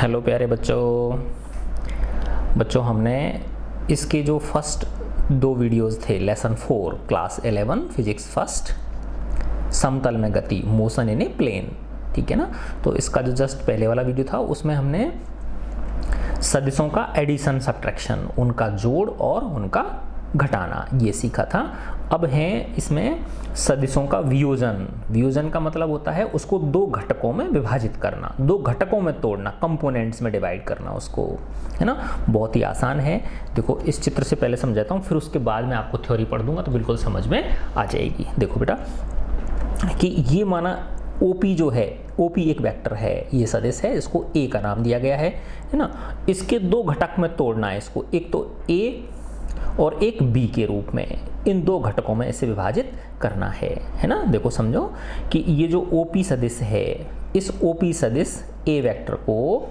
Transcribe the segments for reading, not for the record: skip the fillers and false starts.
Hello प्यारे बच्चों हमने इसके जो फर्स्ट दो वीडियोस थे लेसन 4 क्लास 11 फिजिक्स फर्स्ट समतल में गति मोशन इन ए प्लेन, ठीक है ना। तो इसका जो जस्ट पहले वाला वीडियो था उसमें हमने सदिशों का एडिशन सब्ट्रैक्शन, उनका जोड़ और उनका घटाना ये सीखा था। अब है इसमें सदिशों का वियोजन। वियोजन का मतलब होता है उसको दो घटकों में विभाजित करना, दो घटकों में तोड़ना, कंपोनेंट्स में डिवाइड करना उसको, है ना। बहुत ही आसान है। देखो इस चित्र से पहले समझाता हूँ, फिर उसके बाद मैं आपको थ्योरी पढ़ दूंगा तो बिल्कुल समझ में आ जाएगी। देखो बेटा कि ये माना OP जो है, OP एक वेक्टर है, ये सदिश है, इसको A का नाम दिया गया है ना। इसके दो घटक में तोड़ना है इसको, एक तो A और एक B के रूप में, इन दो घटकों में इसे विभाजित करना है ना। देखो समझो कि ये जो OP सदिश है, इस OP सदिश A वेक्टर को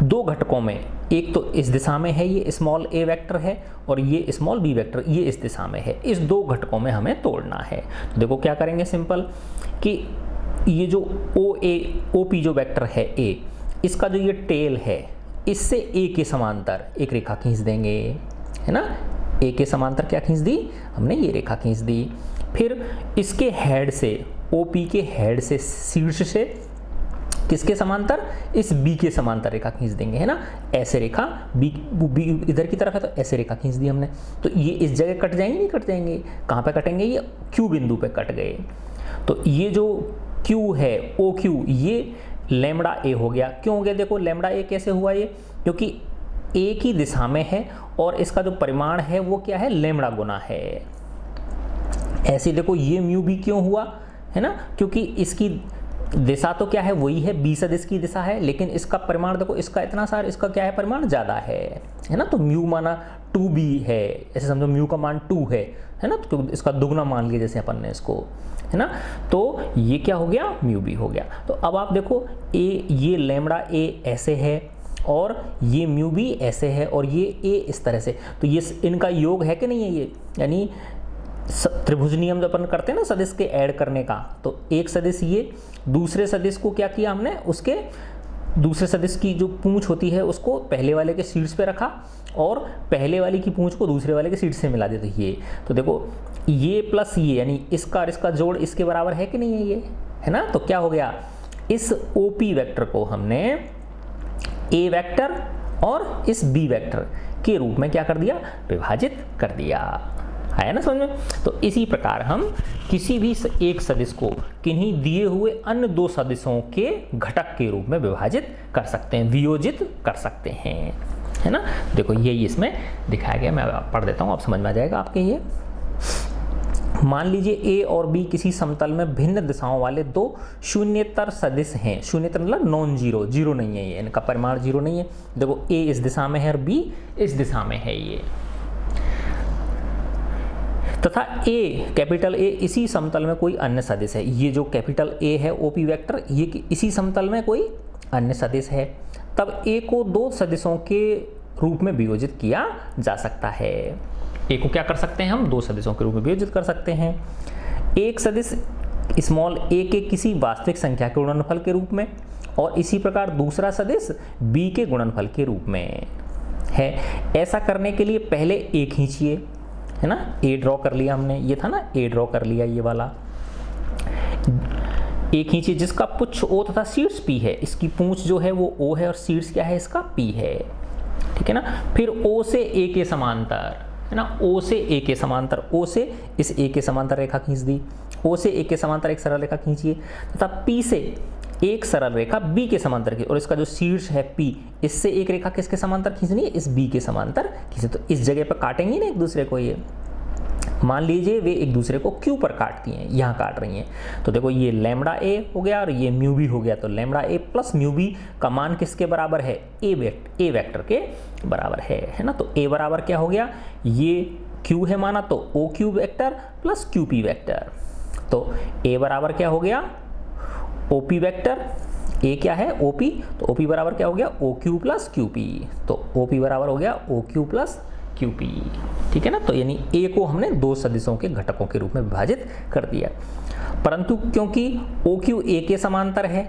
दो घटकों में, एक तो इस दिशा में है, ये स्मॉल a वेक्टर है, और ये स्मॉल b वेक्टर ये इस दिशा में है, इस दो घटकों में हमें तोड़ना है। तो देखो क्या करेंगे, सिंपल कि ये जो OP जो वेक्टर है A, इसका जो ये टेल है, इससे A के समांतर एक रेखा खींच देंगे, है ना। A के समांतर क्या खींच दी हमने, ये रेखा खींच दी। फिर इसके हेड से, OP के हेड से, शीर्ष से किसके समांतर, इस B के समांतर रेखा खींच देंगे, है ना। ऐसे रेखा B इधर की तरफ है तो ऐसे रेखा खींच दी हमने। तो ये इस जगह कट जाएंगे, नहीं कट जाएंगे, कहाँ पे कटेंगे, ये Q बिंदु पे कट गए। तो ये जो Q है OQ, ये लैम्बडा A हो गया। क्यों हो गया, देखो लैम्बडा A कैसे हुआ ये, क्योंकि A की दिशा में है और इसका जो परिमाण है वो क्या है, लैम्बडा गुना है। ऐसे देखो ये म्यू भी क्यों हुआ, है ना, क्योंकि इसकी दिशा तो क्या है, वही है, B सदिश की दिशा है, लेकिन इसका परिमाण देखो, इसका इतना सारा, इसका क्या है परिमाण ज़्यादा है ना। तो म्यू माना 2B है, ऐसे समझो म्यू का मान 2 है ना। तो इसका दुगना मान लिया जैसे अपन ने इसको, है ना। तो ये क्या हो गया, म्यू B हो गया। तो अब आप देखो ये लैम्बडा A ऐसे है और ये म्यू B ऐसे है और ये A इस तरह से, तो ये इनका योग है कि नहीं है ये, यानी त्रिभुज नियम जब अपन करते हैं ना सदिश के ऐड करने का, तो एक सदिश ये, दूसरे सदिश को क्या किया हमने, उसके दूसरे सदिश की जो पूंछ होती है उसको पहले वाले के शीर्ष पे रखा और पहले वाले की पूंछ को दूसरे वाले के शीर्ष से मिला देते ये। तो देखो ये प्लस ये, यानी इसका और इसका जोड़ इसके बराबर है कि नहीं है ये, है ना। तो क्या हो गया, इस OP वेक्टर को हमने A वेक्टर और इस B वेक्टर के रूप में क्या कर दिया, विभाजित कर दिया, आया ना समझ में। तो इसी प्रकार हम किसी भी एक सदिश को किन्हीं दिए हुए अन्य दो सदिशों के घटक के रूप में विभाजित कर सकते हैं, वियोजित कर सकते हैं, है ना। देखो यही इसमें दिखाया गया, मैं पढ़ देता हूँ, आप समझ में आ जाएगा आपके। ये मान लीजिए A और B किसी समतल में भिन्न दिशाओं वाले दो शून्येतर सदिश हैं। शून्येतर मतलब नॉन जीरो, जीरो नहीं है ये, इनका परिमाण जीरो नहीं है। देखो A इस दिशा में है और B इस दिशा में है ये, तथा A कैपिटल A इसी समतल में कोई अन्य सदिश है। ये जो कैपिटल A है OP वेक्टर, ये इसी समतल में कोई अन्य सदिश है, तब A को दो सदिशों के रूप में वियोजित किया जा सकता है। A को क्या कर सकते हैं हम, दो सदिशों के रूप में वियोजित कर सकते हैं। एक सदिश स्मॉल a के किसी वास्तविक संख्या के गुणनफल के रूप में, और इसी प्रकार दूसरा सदिश B के गुणनफल के रूप में है। ऐसा करने के लिए पहले A खींचिए, है ना, A ड्रॉ कर लिया हमने, ये था ना A ड्रॉ कर लिया, ये वाला A खींचिए जिसका पुच्छ O तथा शीर्ष P है। इसकी पूंछ जो है वो O है और शीर्ष क्या है, इसका P है, ठीक है ना। फिर O से A के समांतर, है ना, O से A के समांतर, O से इस A के समांतर रेखा खींच दी, O से A के समांतर एक सरल रेखा खींचिए, तथा P से एक सरल रेखा B के समांतर की, और इसका जो शीर्ष है P, इससे एक रेखा किसके समांतर खींचनी है, इस B के समांतर खींचे। तो इस जगह पर काटेंगे ना एक दूसरे को, ये मान लीजिए वे एक दूसरे को Q पर काटती हैं, यहाँ काट रही हैं। तो देखो ये लैम्बडा A हो गया और ये म्यू B हो गया। तो lambda A plus mu B का मान किसके बराबर है, A वेक्टर के बराबर है ना। तो A बराबर क्या हो गया, ये Q है माना, तो OQ vector plus QP vector. तो A बराबर क्या हो गया, OP वेक्टर, A क्या है OP, तो OP बराबर क्या हो गया, OQ प्लस QP। तो OP बराबर हो गया OQ प्लस QP, ठीक है ना। तो यानी A को हमने दो सदिशों के घटकों के रूप में विभाजित कर दिया, परंतु क्योंकि OQ A के समांतर है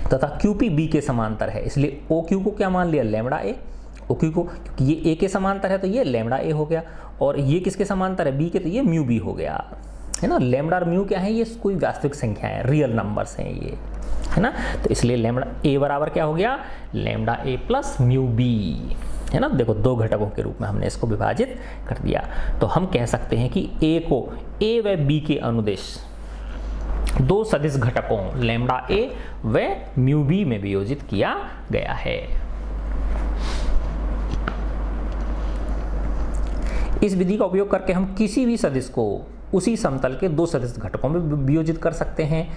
तथा QP B के समांतर है, इसलिए OQ को क्या मान लिया, लैम्बडा ए। OQ को, क्योंकि ये A के समांतर है तो ये लैम्बडा ए हो गया, और ये किसके समांतर है, B के, तो ये म्यू बी हो गया, है ना। लैम्बडा और म्यू क्या है, ये कोई वास्तविक संख्या है, रियल नंबर्स हैं ये, है ना। तो इसलिए लैम्बडा ए बराबर क्या हो गया, लैम्बडा ए प्लस म्यू बी, है ना। देखो दो घटकों के रूप में हमने इसको विभाजित कर दिया। तो हम कह सकते हैं कि ए को ए व बी के अनुदिश दो सदिश घटकों लैम्बडा ए व म्यू बी में वियोजित किया गया है। इस विधि का उपयोग करके हम किसी भी सदिश को उसी समतल के दो सदिश घटकों में वियोजित कर सकते हैं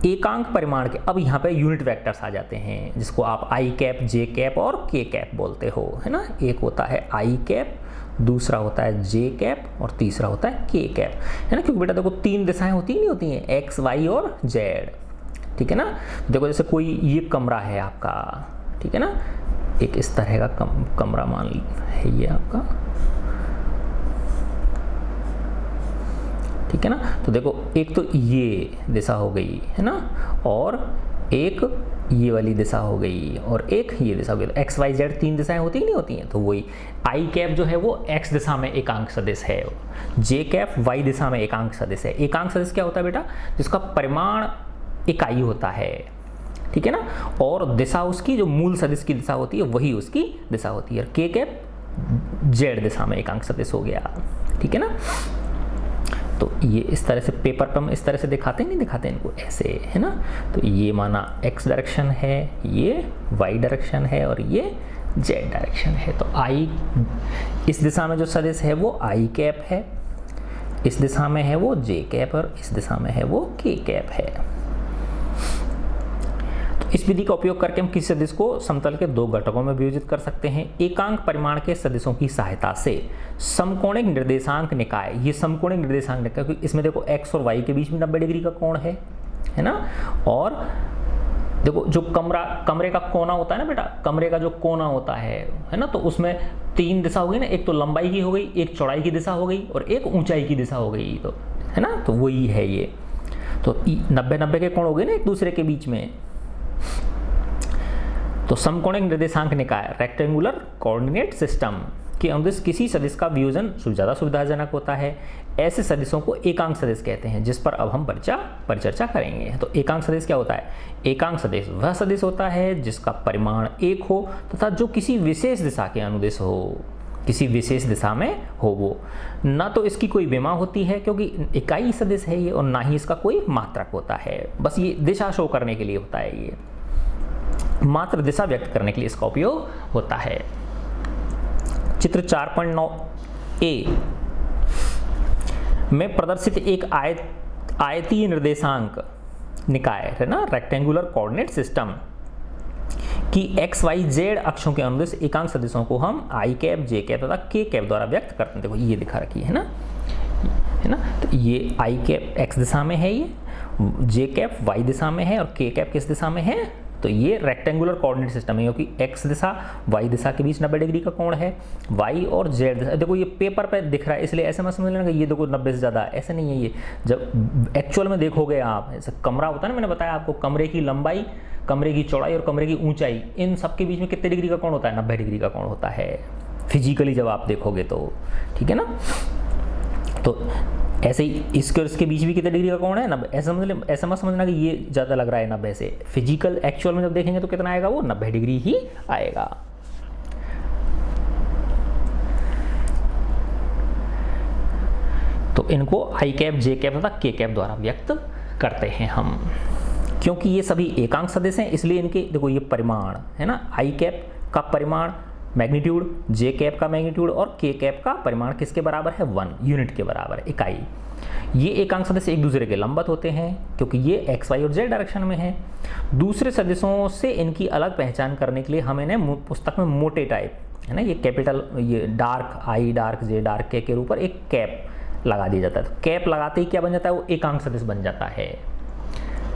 एकांक परिमाण के। अब यहाँ पे यूनिट वेक्टर्स आ जाते हैं, जिसको आप आई कैप, जे कैप और के कैप बोलते हो, है ना। एक होता है आई कैप, दूसरा होता है जे कैप और तीसरा होता है के कैप, है ना। क्योंकि बेटा देखो तीन दिशाएं होती नहीं होती हैं, एक्स, वाई और जेड, ठीक है ना। देखो जैसे कोई ये कमरा है आपका, ठीक है ना, एक इस तरह का कमरा मान है ये आपका, ठीक है ना। तो देखो एक तो ये दिशा हो गई, है ना, और एक ये वाली दिशा हो गई और एक ये दिशा हो गई। तो एक्स वाई जेड तीन दिशाएं होती ही नहीं होती हैं। तो वही आई कैप जो है वो एक्स दिशा में एकांक सदिश है, जे कैप वाई दिशा में एकांक सदिश है। एकांक सदिश क्या होता है बेटा, जिसका परिमाण इकाई होता है, ठीक है ना, और दिशा उसकी जो मूल सदिश की दिशा होती है वही उसकी दिशा होती है। के कैप जेड दिशा में एकांक सदिश हो गया, ठीक है ना। तो ये इस तरह से पेपर पर हम इस तरह से दिखाते नहीं दिखाते इनको ऐसे, है ना। तो ये माना एक्स डायरेक्शन है, ये वाई डायरेक्शन है और ये जेड डायरेक्शन है। तो आई इस दिशा में जो सदिश है वो आई कैप है, इस दिशा में है वो जे कैप और इस दिशा में है वो के कैप है। इस विधि का उपयोग करके हम किसी सदिश को समतल के दो घटकों में वियोजित कर सकते हैं एकांक परिमाण के सदिशों की सहायता से। समकोणिक निर्देशांक निकाय, ये समकोणिक निर्देशांक निकाय, क्योंकि इसमें देखो x और y के बीच में 90 डिग्री का कोण है ना। और देखो जो कमरे का कोना होता है ना बेटा, कमरे का जो कोना होता है ना, तो उसमें तीन दिशा हो गई ना, एक तो लंबाई की हो गई, एक चौड़ाई की दिशा हो गई और एक ऊंचाई की दिशा हो गई, तो है ना। तो वही है ये, तो 90-90 के कोण हो गए ना एक दूसरे के बीच में। तो समकोणिक निर्देशांक निकाय रेक्टेंगुलर कोऑर्डिनेट सिस्टम के अनुदिश किसी सदिश का वियोजन ज़्यादा सुविधाजनक होता है। ऐसे सदिशों को एकांक सदिश कहते हैं, जिस पर अब हम परिचर्चा करेंगे। तो एकांक सदिश क्या होता है, एकांक सदिश वह सदिश होता है जिसका परिमाण एक हो तथा जो किसी विशेष दिशा के अनुदिश हो, किसी विशेष दिशा में हो वो। ना तो इसकी कोई विमा होती है क्योंकि इकाई सदिश है ये, और ना ही इसका कोई मात्रक होता है, बस ये दिशा शो करने के लिए होता है, ये मात्र दिशा व्यक्त करने के लिए इसका उपयोग होता है। चित्र 4.9 ए में प्रदर्शित एक आयतीय निर्देशांक निकाय है ना, रेक्टेंगुलर कोऑर्डिनेट सिस्टम कि एक्स वाई जेड अक्षों के अनुदिश एकांक सदिशों को हम आई कैप, जे कैप तथा के कैप द्वारा व्यक्त करते हैं। देखो ये दिखा रखी है ना, तो ये आई कैप एक्स दिशा में है, ये जे कैप वाई दिशा में है और के कैप किस दिशा में है, तो ये रेक्टेंगुलर कोऑर्डिनेट सिस्टम है, क्योंकि एक्स दिशा वाई दिशा के बीच 90 डिग्री का कोण है, वाई और जेड दिशा। देखो ये पेपर पे दिख रहा है इसलिए ऐसे मत समझ लेना कि ये देखो 90 से ज़्यादा, ऐसे नहीं है। ये जब एक्चुअल में देखोगे आप, ऐसे कमरा होता है ना, मैंने बताया आपको कमरे की लंबाई, कमरे की चौड़ाई और कमरे की ऊंचाई, इन सब के बीच में कितने डिग्री का कोण होता है, 90 डिग्री का कोण होता है फिजिकली जब आप देखोगे तो, ठीक है ना। तो ऐसे ही इसके और इसके बीच भी कितने डिग्री का कोण है, 90। ऐसा मत समझना कि ये ज़्यादा लग रहा है 90 से, फिजिकल एक्चुअल में जब देखेंगे तो कितना आएगा, वो 90 डिग्री ही आएगा। तो इनको आई कैप, जे कैप तथा के कैप द्वारा व्यक्त करते हैं हम। क्योंकि ये सभी एकांक सदिश हैं इसलिए इनके देखो ये परिमाण है ना, आई कैप का परिमाण मैग्नीट्यूड, जे कैप का मैग्नीट्यूड और के कैप का परिमाण किसके बराबर है, 1 यूनिट के बराबर, इकाई। ये एकांक सदिश एक दूसरे के लंबवत होते हैं क्योंकि ये एक्स वाई और जेड डायरेक्शन में है। दूसरे सदिशों से इनकी अलग पहचान करने के लिए हमें ना पुस्तक में मोटे टाइप है ना, ये कैपिटल, ये डार्क आई, डार्क जे, डार्क के ऊपर एक कैप लगा दिया जाता है। तो कैप लगाते ही क्या बन जाता है, वो एकांक सदिश बन जाता है,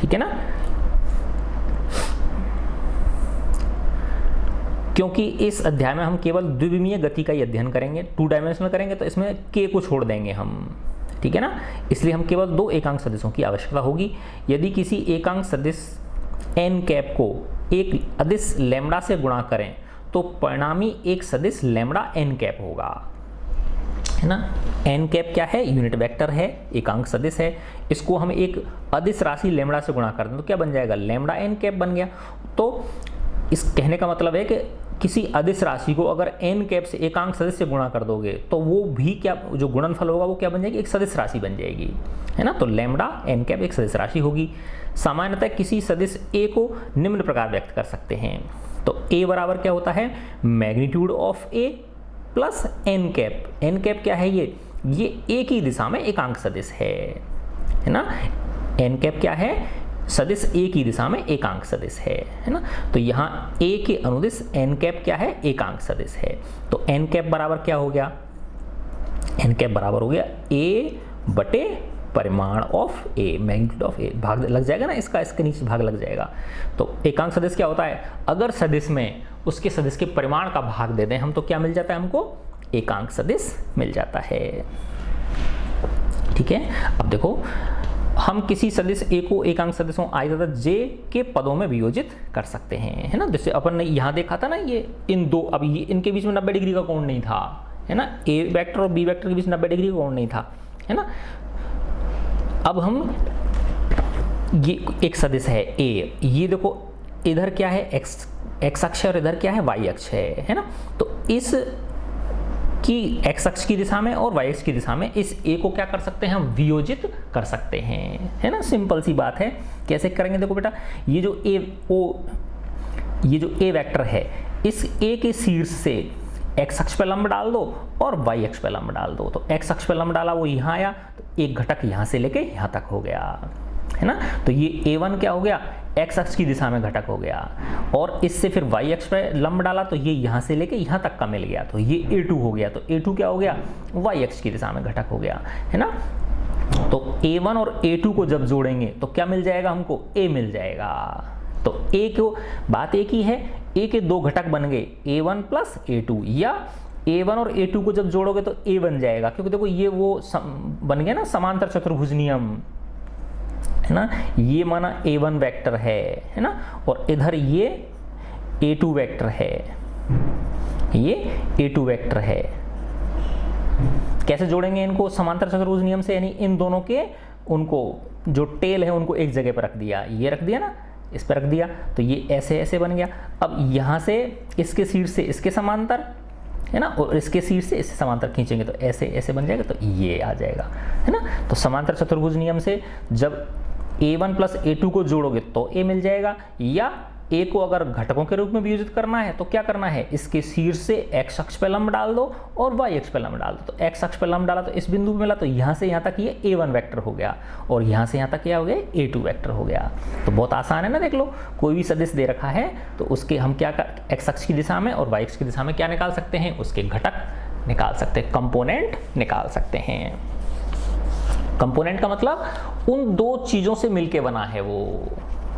ठीक है ना। क्योंकि इस अध्याय में हम केवल द्विविमीय गति का ही अध्ययन करेंगे, 2 डायमेंशनल करेंगे तो इसमें के को छोड़ देंगे हम, ठीक है ना। इसलिए हम केवल 2 एकांक सदिशों की आवश्यकता होगी। यदि किसी एकांक सदिश एन कैप को एक अदिश लैम्ब्डा से गुणा करें तो परिणामी एक सदिश लैम्ब्डा एन कैप होगा, है ना। एन कैप क्या है, यूनिट वेक्टर है, एकांक सदिश है, इसको हम एक अदिश राशि लैम्ब्डा से गुणा कर दें तो क्या बन जाएगा, लैम्ब्डा एन कैप बन गया। तो इस कहने का मतलब है कि किसी अदिश राशि को अगर एन कैप से एकांक सदिश से गुणा कर दोगे तो वो भी क्या, जो गुणनफल होगा वो क्या बन जाएगी, एक सदिश राशि बन जाएगी, है ना। तो लैम्ब्डा एन कैप एक सदिश राशि होगी। सामान्यतः किसी सदिश ए को निम्न प्रकार व्यक्त कर सकते हैं, तो ए बराबर क्या होता है, magnitude of A plus N cap. N cap क्या है, ये ए की दिशा में एकांक सदिश है ना। एन कैप क्या है, सदिश ए की दिशा में एकांक सदिश है ना। तो यहाँ ए के अनुदिश एन कैप क्या है, एकांक सदिश है। तो एन कैप बराबर क्या हो गया, एन कैप बराबर हो गया ए बटे परिमाण ऑफ ए, मैग्नीट्यूड ऑफ ए, भाग लग जाएगा ना इसका, इसके नीचे भाग लग जाएगा। तो एकांक सदिश क्या होता है, अगर सदिश में उसके सदिश के परिमाण का भाग दे दें हम तो क्या मिल जाता है, हमको एकांक सदिश मिल जाता है। ठीक है, अब देखो हम किसी सदिश ए को एकांक सदिशों आई तथा जे के पदों में वियोजित कर सकते हैं, है ना। जैसे अपन ने यहाँ देखा था ना, ये इन दो, अब ये इनके बीच में 90 डिग्री का कोण नहीं था, है ना, ए वेक्टर और बी वेक्टर के बीच 90 डिग्री का कोण नहीं था, है ना। अब हम ये एक सदिश है ए, ये देखो इधर क्या है, एक्स अक्ष है और इधर क्या है, वाई अक्ष है ना। तो इस की एक्स अक्ष की दिशा में और वाई अक्ष की दिशा में इस ए को क्या कर सकते हैं, हम वियोजित कर सकते हैं, है ना। सिंपल सी बात है, कैसे करेंगे, देखो बेटा, ये जो ए वेक्टर है, इस ए के शीर्ष से एक्स अक्ष पे लंब डाल दो और वाई अक्ष पे लंब डाल दो। तो एक्स अक्ष पे लंब डाला, वो यहाँ आया, तो एक घटक यहाँ से लेके यहाँ तक हो गया, है ना। तो ये A1 क्या हो गया, एक्स अक्ष की दिशा में घटक हो गया, और इससे फिर वाई अक्ष पे लंब डाला तो ये यहाँ से लेके यहाँ तक का मिल गया, तो ये A2 हो गया। तो A2 क्या हो गया, वाई अक्ष की दिशा में घटक हो गया, है ना। तो A1 और A2 को जब जोड़ेंगे तो क्या मिल जाएगा, हमको A मिल जाएगा। तो A को बात एक ही है, A के दो घटक बन गए, A1 प्लस A2, या A1 और A2 को जब जोड़ोगे तो A बन जाएगा, क्योंकि देखो ये वो बन गया ना समांतर चतुर्भुज नियम, है ना। ये माना A1 वेक्टर है ना, और इधर ये A2 वेक्टर है, ये A2 वेक्टर है। कैसे जोड़ेंगे इनको, समांतर चतुर्भुज नियम से, यानी इन दोनों के उनको जो टेल है उनको एक जगह पर रख दिया, ये रख दिया ना, इस पर रख दिया, तो ये ऐसे ऐसे बन गया। अब यहाँ से इसके शीर्ष से इसके समांतर, है ना, और इसके शीर्ष से इससे समांतर खींचेंगे तो ऐसे ऐसे बन जाएगा, तो ये आ जाएगा, है ना। तो समांतर चतुर्भुज नियम से जब A1 प्लस A2 को जोड़ोगे तो A मिल जाएगा, या A को अगर घटकों के रूप में वियोजित करना है तो क्या करना है, इसके शीर्ष से x अक्ष पे लंब डाल दो और y अक्ष पे लंब डाल दो। तो x अक्ष पे लंब डाला तो इस बिंदु पे मिला, तो यहाँ से यहाँ तक ये A1 वेक्टर हो गया, और यहाँ से यहाँ तक क्या हो गया, A2 वेक्टर हो गया। तो बहुत आसान है ना, देख लो, कोई भी सदिश दे रखा है तो उसके हम क्या कर, x अक्ष की दिशा में और y अक्ष की दिशा में क्या निकाल सकते हैं, उसके घटक निकाल सकते हैं, कंपोनेंट निकाल सकते हैं। कंपोनेंट का मतलब उन दो चीजों से मिलके बना है वो,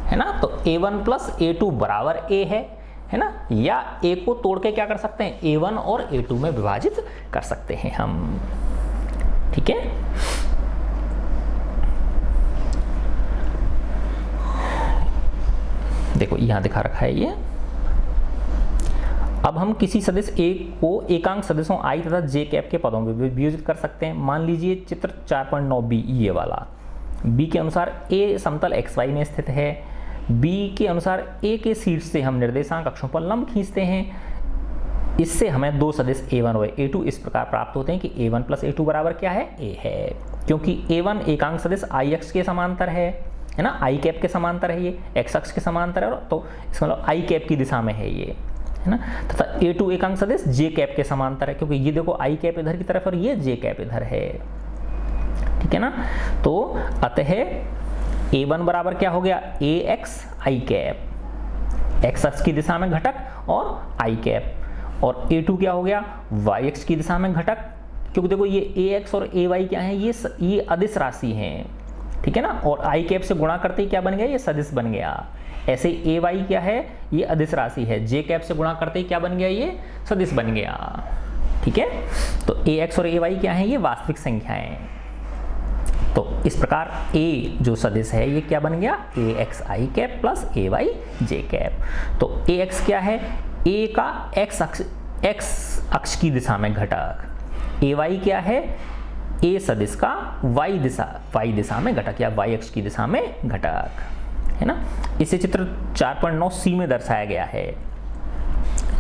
है ना। तो A1 प्लस A2 बराबर A है ना, या A को तोड़ के क्या कर सकते हैं, A1 और A2 में विभाजित कर सकते हैं हम, ठीक है। देखो यहां दिखा रखा है ये। अब हम किसी सदिश A को एकांक सदिशों I तथा J कैप के पदों में वियोजित कर सकते हैं। मान लीजिए चित्र 4.9b ये वाला, B के अनुसार A समतल XY में स्थित है, B के अनुसार A के शीर्ष से हम निर्देशांक अक्षों पर लंब खींचते हैं। इससे हमें दो सदिश A1 और A2 इस प्रकार प्राप्त होते हैं कि A1 प्लस A2 बराबर क्या है, A है, क्योंकि A1 एकांक सदिश I अक्ष के समांतर है ना, I कैप के समांतर है, ये X अक्ष के समांतर है, तो इसका मतलब I कैप की दिशा में है ये, है ना। तथा A2 एकांक सदिश J कैप के समांतर है, क्योंकि ये देखो I कैप इधर की तरफ और ये J कैप इधर है, ठीक है ना। तो अतः A1 बराबर क्या हो गया, AX I कैप, X अक्ष की दिशा में घटक और I कैप, और A2 क्या हो गया, Y अक्ष की दिशा में घटक, क्योंकि देखो ये AX और AY क्या है, ये अदिश राशि हैं, ठीक है ना, और I कैप से गुणा करते ही क्या बन गया, ये सदिश बन गया। ऐसे AY क्या है, ये अदिश राशि है, J कैप से गुणा करते ही क्या बन गया, ये सदिश बन गया, ठीक है। तो AX और AY क्या है, ये वास्तविक संख्याएं, तो इस प्रकार ए जो सदिश है ये क्या बन गया, a x I cap plus a Y J cap. तो ए एक्स क्या है, ए का एक्स अक्ष की दिशा में घटक, ए वाई क्या है, ए सदिश का वाई दिशा में घटक या वाई अक्ष की दिशा में घटक, है ना। इसे चित्र 4.9 सी में दर्शाया गया है,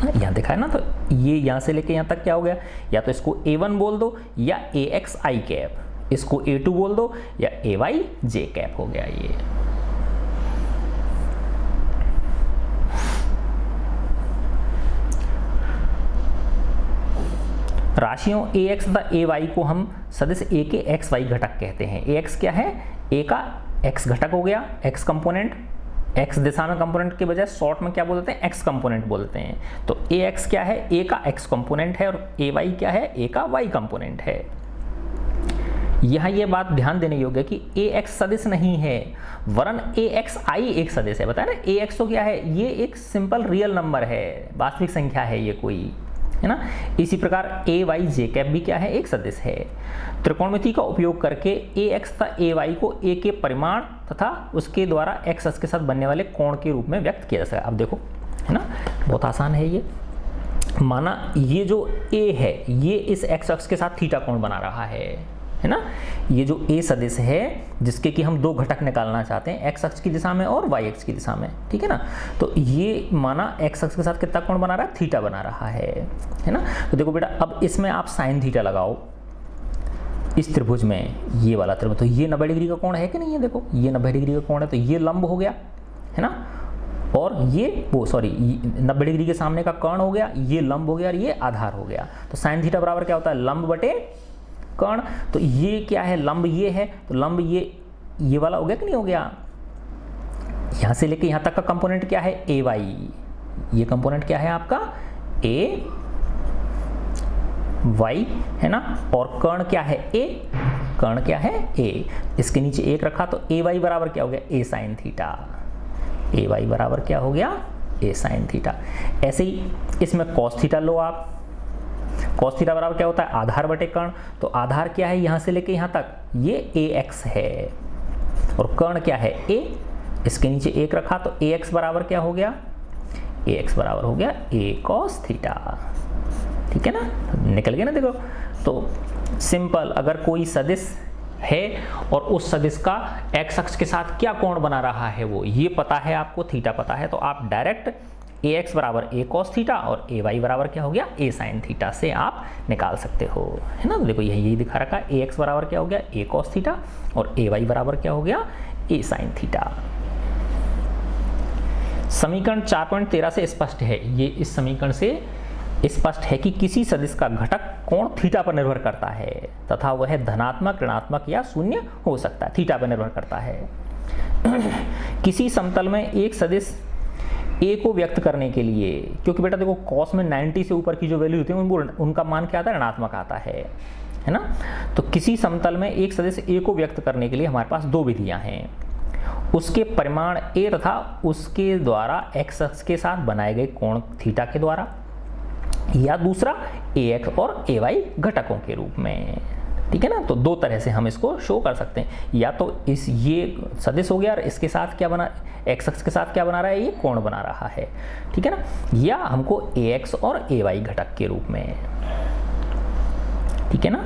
यहाँ देखा है ना। तो ये यहाँ से लेके यहाँ तक क्या हो गया, या तो इसको A1 बोल दो या ए एक्स आई कैप, इसको A2 बोल दो या ए वाई जे कैप हो गया ये। राशियों ए एक्स तथा ए वाई को हम सदिश ए के एक्स वाई घटक कहते हैं। ए एक्स क्या है, ए का एक्स घटक हो गया, एक्स कंपोनेंट, एक्स दिशा में कंपोनेंट के बजाय शॉर्ट में क्या बोलते हैं, एक्स कंपोनेंट बोलते हैं। तो ए एक्स क्या है, ए का एक्स कंपोनेंट है, और ए वाई क्या है, ए का वाई कंपोनेंट है। यहाँ ये बात ध्यान देने योग्य है कि ए एक्स सदिश नहीं है, वरन ए एक्स आई एक सदिश है। बताया ना, ए एक्स तो क्या है, ये एक सिंपल रियल नंबर है, वास्तविक संख्या है ये कोई, है ना। इसी प्रकार ए वाई जे कैप भी क्या है, एक सदिश है। त्रिकोणमिति का उपयोग करके ए एक्स तथा ए वाई को ए के परिमाण तथा उसके द्वारा एक्स अक्ष के साथ बनने वाले कोण के रूप में व्यक्त किया जा सकता है। अब देखो, है ना, बहुत आसान है ये। माना ये जो ए है ये इस एक्स अक्ष के साथ थीटा कोण बना रहा है ना। ये जो ए सदिश है जिसके कि हम दो घटक निकालना चाहते हैं, एक्स अक्ष की दिशा में और वाई अक्ष की दिशा में, ठीक है ना। तो ये माना एक्स अक्ष के साथ कितना कोण बना रहा है, थीटा बना रहा है ना। तो देखो बेटा, अब इसमें आप साइन थीटा लगाओ इस त्रिभुज में, ये वाला त्रिभुज, तो ये 90 डिग्री का कोण है कि नहीं है, देखो ये 90 डिग्री का कोण है, तो ये लंब हो गया, है ना। और ये 90 डिग्री के सामने का कर्ण हो गया, ये लंब हो गया और ये आधार हो गया। तो साइन थीटा बराबर क्या होता है, लंब बटे कर्ण। तो ये क्या है, लंब ये है, तो लंब ये वाला हो गया कि नहीं हो गया। यहां से लेके यहां तक का कंपोनेंट क्या है, ए वाई, ये कंपोनेंट क्या है आपका, ए वाई, है ना। और कर्ण क्या है, ए, कर्ण क्या है, ए। इसके नीचे एक रखा तो ए वाई बराबर क्या हो गया, ए साइन थीटा। ए वाई बराबर क्या हो गया, ए साइन थीटा। ऐसे ही इसमें कॉस थीटा लो आप, कॉस थीटा बराबर क्या होता है, आधार बटे कर्ण। तो आधार क्या है, यहां से लेके यहां तक ये ए एक्स है, और कर्ण क्या है, ए। इसके नीचे एक रखा तो ए एक्स बराबर क्या हो गया, ए एक्स बराबर हो गया ए कॉस थीटा, ठीक है ना, निकल गया ना। देखो तो सिंपल, अगर कोई सदिश है और उस सदिश का एक्स अक्ष के साथ क्या कोण बना रहा है वो ये पता है आपको, थीटा पता है, तो आप डायरेक्ट ए एक्स बराबर ए कॉस थीटा और ए वाई बराबर क्या हो गया, ए साइन थीटा से आप निकाल सकते हो, है ना। तो देखो यही दिखा रखा है, ए एक्स बराबर क्या हो गया, ए कॉस थीटा, और ए वाई बराबर क्या हो गया, ए साइन थीटा। समीकरण 4.13 से स्पष्ट है, ये इस समीकरण से स्पष्ट है कि किसी सदिश का घटक कोण थीटा पर निर्भर करता है तथा वह धनात्मक, ऋणात्मक या शून्य हो सकता है, थीटा पर निर्भर करता है। किसी समतल में एक सदिश ए को व्यक्त करने के लिए, क्योंकि बेटा देखो कॉस में 90 से ऊपर की जो वैल्यू होती है उनका मान क्या आता है, ऋणात्मक आता है ना। तो किसी समतल में एक सदिश ए को व्यक्त करने के लिए हमारे पास दो विधियां हैं, उसके परिमाण ए तथा उसके द्वारा एक्स अक्ष के साथ बनाए गए कोण थीटा के द्वारा, या दूसरा ए एक्स और ए वाई घटकों के रूप में, ठीक है ना। तो दो तरह से हम इसको शो कर सकते हैं, या तो इस ये सदिश हो गया और इसके साथ क्या बना, एक्स अक्ष के साथ क्या बना रहा है, ये कोण बना रहा है, ठीक है ना। या हमको ए एक्स और ए वाई घटक के रूप में, ठीक है ना।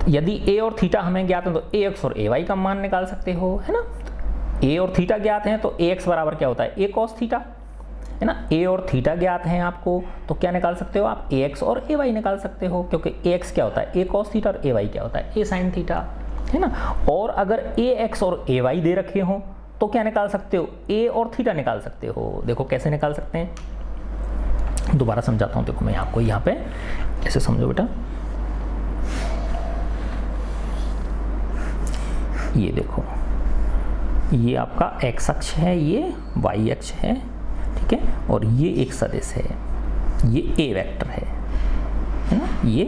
यदि ए और थीटा हमें ज्ञात है तो ए एक्स और ए वाई का मान निकाल सकते हो, है ना। ए और थीटा ज्ञात हैं तो ए एक्स बराबर क्या होता है, ए कॉस थीटा, है ना। ए और थीटा ज्ञात हैं आपको तो क्या निकाल सकते हो आप, ए एक्स और ए वाई निकाल सकते हो, क्योंकि ए एक्स क्या होता है, ए कॉस थीटा, और ए वाई क्या होता है, ए साइन थीटा, है ना। और अगर ए एक्स और ए वाई दे रखे हो तो क्या निकाल सकते हो, ए और थीटा निकाल सकते हो। देखो कैसे निकाल सकते हैं, दोबारा समझाता हूँ। देखो मैं आपको यहाँ पे ऐसे समझो बेटा, ये देखो ये आपका एक्स अक्ष है, ये वाई अक्ष है, ठीक है, और ये एक सदिश है, ये ए वेक्टर है ना, ये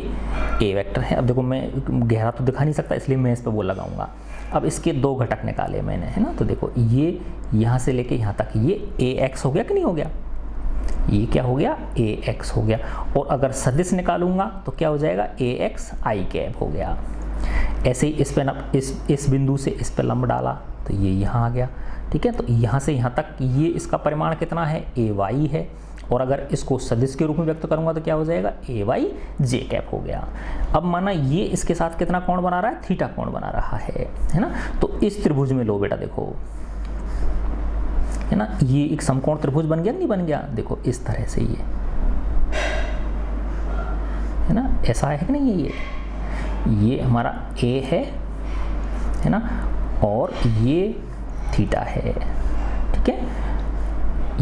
ए वेक्टर है। अब देखो मैं गहरा तो दिखा नहीं सकता इसलिए मैं इस पर वो लगाऊंगा। अब इसके दो घटक निकाले मैंने, है ना। तो देखो ये यहाँ से लेके यहाँ तक ये ए एक्स हो गया कि नहीं हो गया, ये क्या हो गया, ए एक्स हो गया। और अगर सदिश निकालूंगा तो क्या हो जाएगा, ए एक्स आई कैप हो गया। ऐसे ही इस पे इस बिंदु से इस पे लंब डाला तो ये यहाँ आ गया, ठीक है। तो यहाँ से यहाँ तक ये इसका परिमाण कितना है, ए वाई है। और अगर इसको सदिश के रूप में व्यक्त करूंगा तो क्या हो जाएगा, ए वाई जे कैप हो गया। अब माना ये इसके साथ कितना कोण बना रहा है, थीटा कोण बना रहा है ना। तो इस त्रिभुज में लो बेटा देखो, है ना, ये एक समकोण त्रिभुज बन गया नहीं बन गया, देखो इस तरह से ये, है ना, ऐसा है कि नहीं है, ये हमारा ए है ना, और ये थीटा है, ठीक है।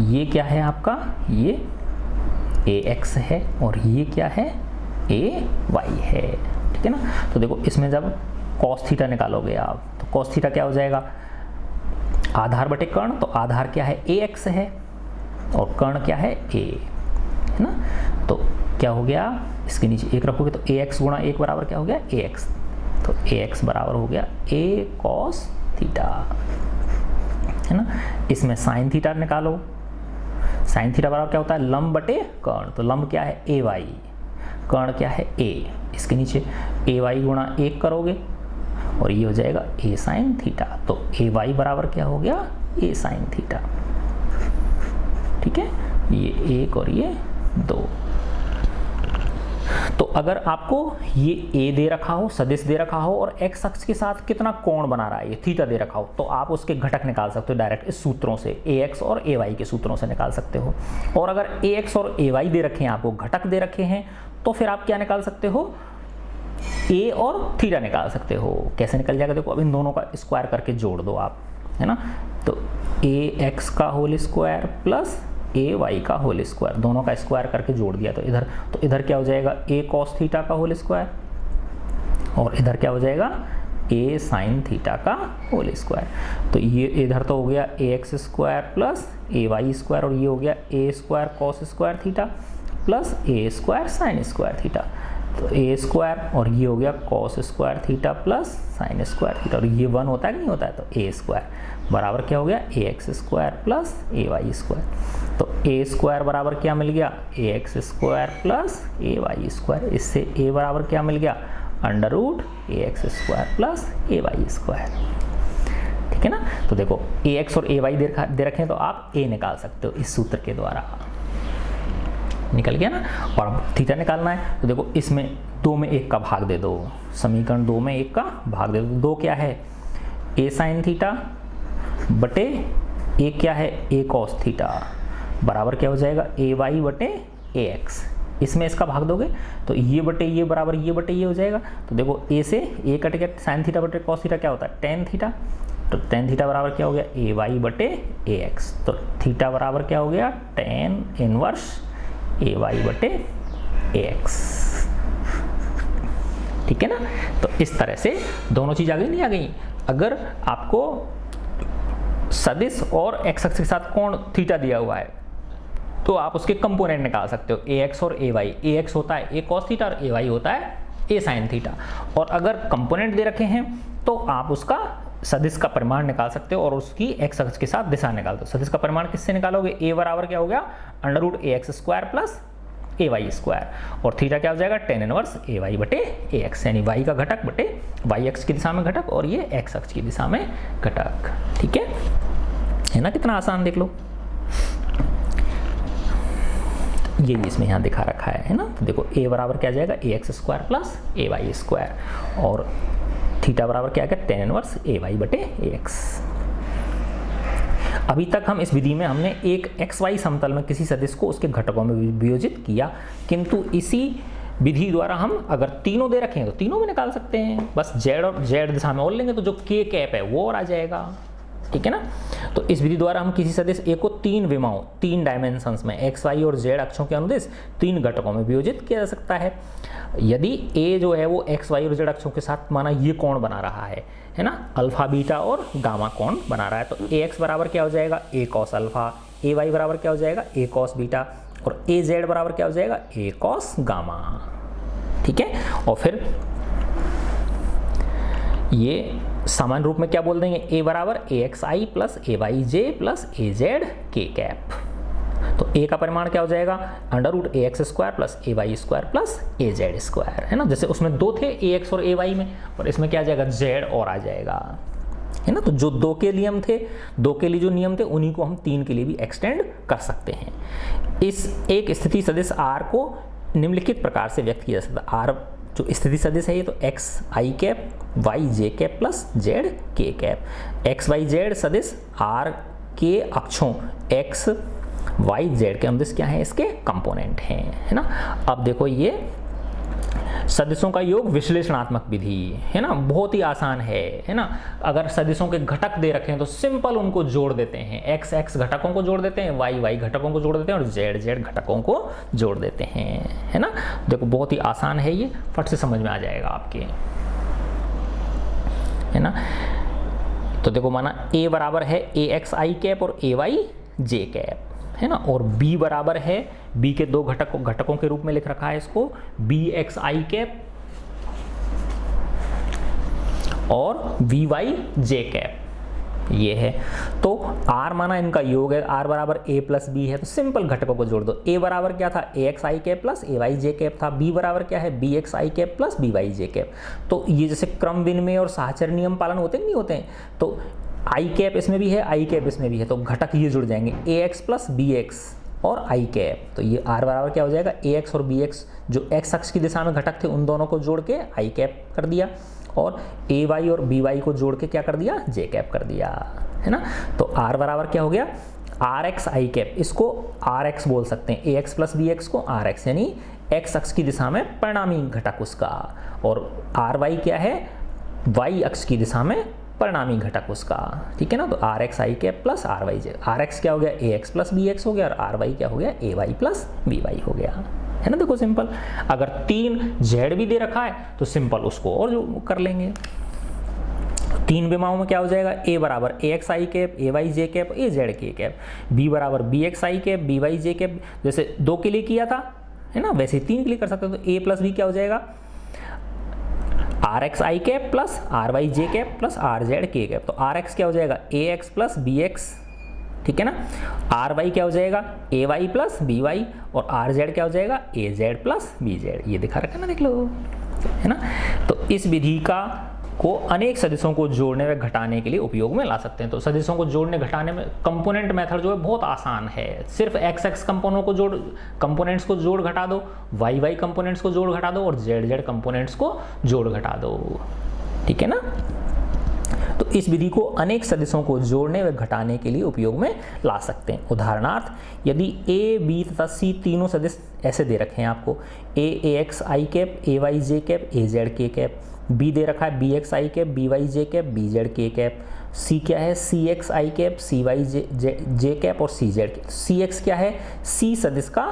ये क्या है आपका, ये ए एक्स है और ये क्या है, ए वाई है, ठीक है ना। तो देखो इसमें जब कॉस थीटा निकालोगे आप तो कॉस थीटा क्या हो जाएगा, आधार बटे कर्ण, तो आधार क्या है, ए एक्स है और कर्ण क्या है, ए, है ना। तो क्या हो गया, इसके नीचे एक रखोगे तो ए एक्स गुणा एक बराबर क्या हो गया, ए एक्स। तो ए एक्स बराबर हो गया ए कॉस थीटा, है ना। इसमें साइन थीटा निकालो, साइन थीटा बराबर क्या होता है, लंब बटे कर्ण। तो लंब क्या है, ए वाई, कर्ण क्या है, ए। इसके नीचे ए वाई गुणा एक करोगे और ये हो जाएगा ए साइन थीटा। तो ए वाई बराबर क्या हो गया, ए साइन थीटा, ठीक है। ये एक और ये दो। तो अगर आपको ये ए दे रखा हो, सदिश दे रखा हो और एक्स अक्ष के साथ कितना कोण बना रहा है, ये थीटा दे रखा हो, तो आप उसके घटक निकाल सकते हो डायरेक्ट इस सूत्रों से, ए एक्स और ए वाई के सूत्रों से निकाल सकते हो। और अगर ए एक्स और ए वाई दे रखे हैं, आपको घटक दे रखे हैं, तो फिर आप क्या निकाल सकते हो, ए और थीटा निकाल सकते हो। कैसे निकल जाएगा, देखो अब इन दोनों का स्क्वायर करके जोड़ दो आप, है ना। तो ए एक्स का whole square plus a Y का होल स्क्वायर, दोनों का स्क्वायर करके जोड़ दिया तो इधर क्या हो जाएगा, ए कॉस थीटा का होल स्क्वायर और इधर क्या हो जाएगा, ए साइन थीटा का होल स्क्वायर। तो ये इधर तो हो गया a x square plus a y square और ये हो गया a square cos square theta plus a square sine square theta. तो ए स्क्वायर और ये हो गया cos square theta plus sine square theta और ये 1 होता है कि नहीं होता है, तो ए स्क्वायर बराबर क्या हो गया, a x square plus a y square. तो ए स्क्वायर बराबर क्या मिल गया, a x square plus a y square. इससे ए बराबर क्या मिल गया, under root A x square plus a y square, ठीक है ना। तो देखो ए एक्स और ए वाई दे रखे हैं तो आप ए निकाल सकते हो इस सूत्र के द्वारा, निकल गया ना। और अब थीटा निकालना है तो देखो इसमें 2 में 1 का भाग दे दो, समीकरण 2 में 1 का भाग दे दो। 2 क्या है, ए साइन थीटा बटे ए क्या है, ए कॉस थीटा बराबर क्या हो जाएगा, ए वाई बटे ए एक्स। इसमें इसका भाग दोगे तो ये बटे ये बराबर ये बटे ये हो जाएगा। तो देखो ए से ए कट गया, साइन थीटा बटे कॉस थीटा क्या होता है, टेन थीटा। तो टेन थीटा बराबर क्या हो गया, ए वाई बटे ए एक्स। तो थीटा बराबर क्या हो गया, टेन इनवर्स ए वाई बटे ए एक्स, ठीक है ना। तो इस तरह से दोनों चीज आ गई नहीं आ गई। अगर आपको सदिश और एक्स अक्ष के साथ कोण थीटा दिया हुआ है तो आप उसके कंपोनेंट निकाल सकते हो, ए एक्स और ए वाई। ए एक्स होता है ए कॉस थीटा और ए वाई होता है ए साइन थीटा। और अगर कंपोनेंट दे रखे हैं तो आप उसका सदिश का परिमाण निकाल सकते हो और उसकी एक्स अक्ष के साथ दिशा निकाल दो। सदिश का परिमाण किससे निकालोगे, ए बराबर क्या हो गया, under root A x square plus a y square और थीटा क्या हो जाएगा, टेन इनवर्स ए वाई बटे ए एक्स, यानी वाई का घटक बटे वाई एक्स की दिशा में घटक और ये एक्स अक्ष की दिशा में घटक, ठीक है ना। कितना आसान देख लो, ये इसमें यहाँ दिखा रखा है ना। तो देखो ए बराबर क्या आ जाएगा, ए x square plus a y square और थीटा बराबर क्या आएगा, टेन इनवर्स ए वाई बटे ए एक्स। अभी तक हम इस विधि में हमने एक एक्स वाई समतल में किसी सदिश को उसके घटकों में वियोजित किया, किंतु इसी विधि द्वारा हम अगर तीनों दे रखें तो तीनों में निकाल सकते हैं। बस जेड और जेड दिशा में और लेंगे तो जो के कैप है वो और आ जाएगा, ठीक है ना। तो इस विधि द्वारा हम किसी सदिश ए को 3 विमाओं 3 डायमेंशंस में एक्स वाई और जेड अक्षों के अनुदिश 3 घटकों में वियोजित किया जा सकता है। यदि ए जो है वो एक्स वाई और जेड अक्षों के साथ माना ये कोण बना रहा है ना, अल्फा बीटा और गामा कोण बना रहा है, तो ए एक्स बराबर क्या हो जाएगा, a cos alpha, A Y बराबर क्या हो जाएगा, ए कॉस बीटा और ए जेड बराबर क्या हो जाएगा, ए कॉस गामा, ठीक है। और फिर ये सामान्य रूप में क्या बोल देंगे, ए बराबर ए x I plus a Y J plus A Z के कैप। तो a का परिमाण क्या हो जाएगा, √ax² plus ay² plus az², है ना। जैसे उसमें 2 थे ax और ay में, और इसमें क्या आ जाएगा, z और आ जाएगा, है ना। तो जो 2 के नियम थे, 2 के लिए जो नियम थे उन्हीं को हम 3 के लिए भी एक्सटेंड कर सकते हैं। इस एक स्थिति सदिश r को निम्नलिखित प्रकार से व्यक्त किया जा सकता है। r जो स्थिति सदिश है ये तो x i cap y j cap plus z k cap. x y z सदिश r के अक्षों x y z के अनुदिश क्या है, इसके कंपोनेंट हैं, है ना। अब देखो ये सदिशों का योग विश्लेषणात्मक विधि, है ना, बहुत ही आसान है ना। अगर सदिशों के घटक दे रखे हैं तो सिंपल उनको जोड़ देते हैं, x x घटकों को जोड़ देते हैं, y y घटकों को जोड़ देते हैं और z z घटकों को जोड़ देते हैं, है ना। देखो बहुत ही आसान है ये, फट से समझ में आ जाएगा आपके, है ना। तो देखो माना a बराबर है ax i कैप और ay j कैप, है ना, और b बराबर है, b के 2 घटकों के रूप में लिख रखा है इसको, bx i कैप और vy j कैप, ये है। तो r माना इनका योग है, r बराबर a प्लस b है, तो सिंपल घटकों को जोड़ दो। a बराबर क्या था, ax i cap plus ay j cap था, b बराबर क्या है, bx i cap plus by j cap. तो ये जैसे क्रम विनिमय और साहचर्य नियम पालन होते नहीं होते हैं, तो आई कैप इसमें भी है, आई कैप इसमें भी है, तो घटक ये जुड़ जाएंगे, ax प्लस bx और आई कैप। तो ये r बराबर क्या हो जाएगा, ax और bx जो x अक्ष की दिशा में घटक थे उन दोनों को जोड़ के आई कैप कर दिया, और ay और by को जोड़ के क्या कर दिया, j कैप कर दिया, है ना। तो r बराबर क्या हो गया, rx i कैप, इसको rx बोल सकते हैं, ax प्लस bx को rx, यानी x अक्ष की दिशा में परिणामी घटक उसका, और ry क्या है, y अक्ष की दिशा में परिणामी घटक उसका, ठीक है ना। तो rx i cap plus ry j, rx क्या हो गया, ax प्लस bx हो गया, और ry क्या हो गया, ay प्लस by हो गया, है ना। देखो सिंपल, अगर 3 z भी दे रखा है तो सिंपल उसको और जो कर लेंगे। 3 विमाओं में क्या हो जाएगा, a बराबर ax i cap, ay j cap, az k cap, b बराबर bx i cap, by j cap, जैसे 2 के लिए किया था, है ना, वैसे 3 के लिए कर सकते हो। तो a प्लस b क्या हो जाएगा, rx i cap plus ry j cap plus rz k cap. तो rx क्या हो जाएगा, ax प्लस bx, ठीक है ना। ry क्या हो जाएगा, ay प्लस by, और rz क्या हो जाएगा, az प्लस bz। ये दिखा रखा है ना, देख लो, है ना। तो इस विधि को अनेक सदिशों को जोड़ने व घटाने के लिए उपयोग में ला सकते हैं। तो सदिशों को जोड़ने घटाने में कंपोनेंट मेथड जो है बहुत आसान है, सिर्फ x x कंपोनेंट्स को जोड़ घटा दो, y y कंपोनेंट्स को जोड़ घटा दो, और z z कंपोनेंट्स को जोड़ घटा दो, ठीक है ना। तो इस विधि को अनेक सदिशों को जोड़ने व घटाने के लिए उपयोग में ला सकते हैं। उदाहरणार्थ, यदि a b तथा c तीनों सदिश ऐसे दे रखे हैं आपको, a ax i cap, ay j cap, az k cap, b दे रखा है bx i cap, by j cap, bz k cap, c क्या है, cx i cap, cy j cap और cz कैप। cx क्या है, c सदिश का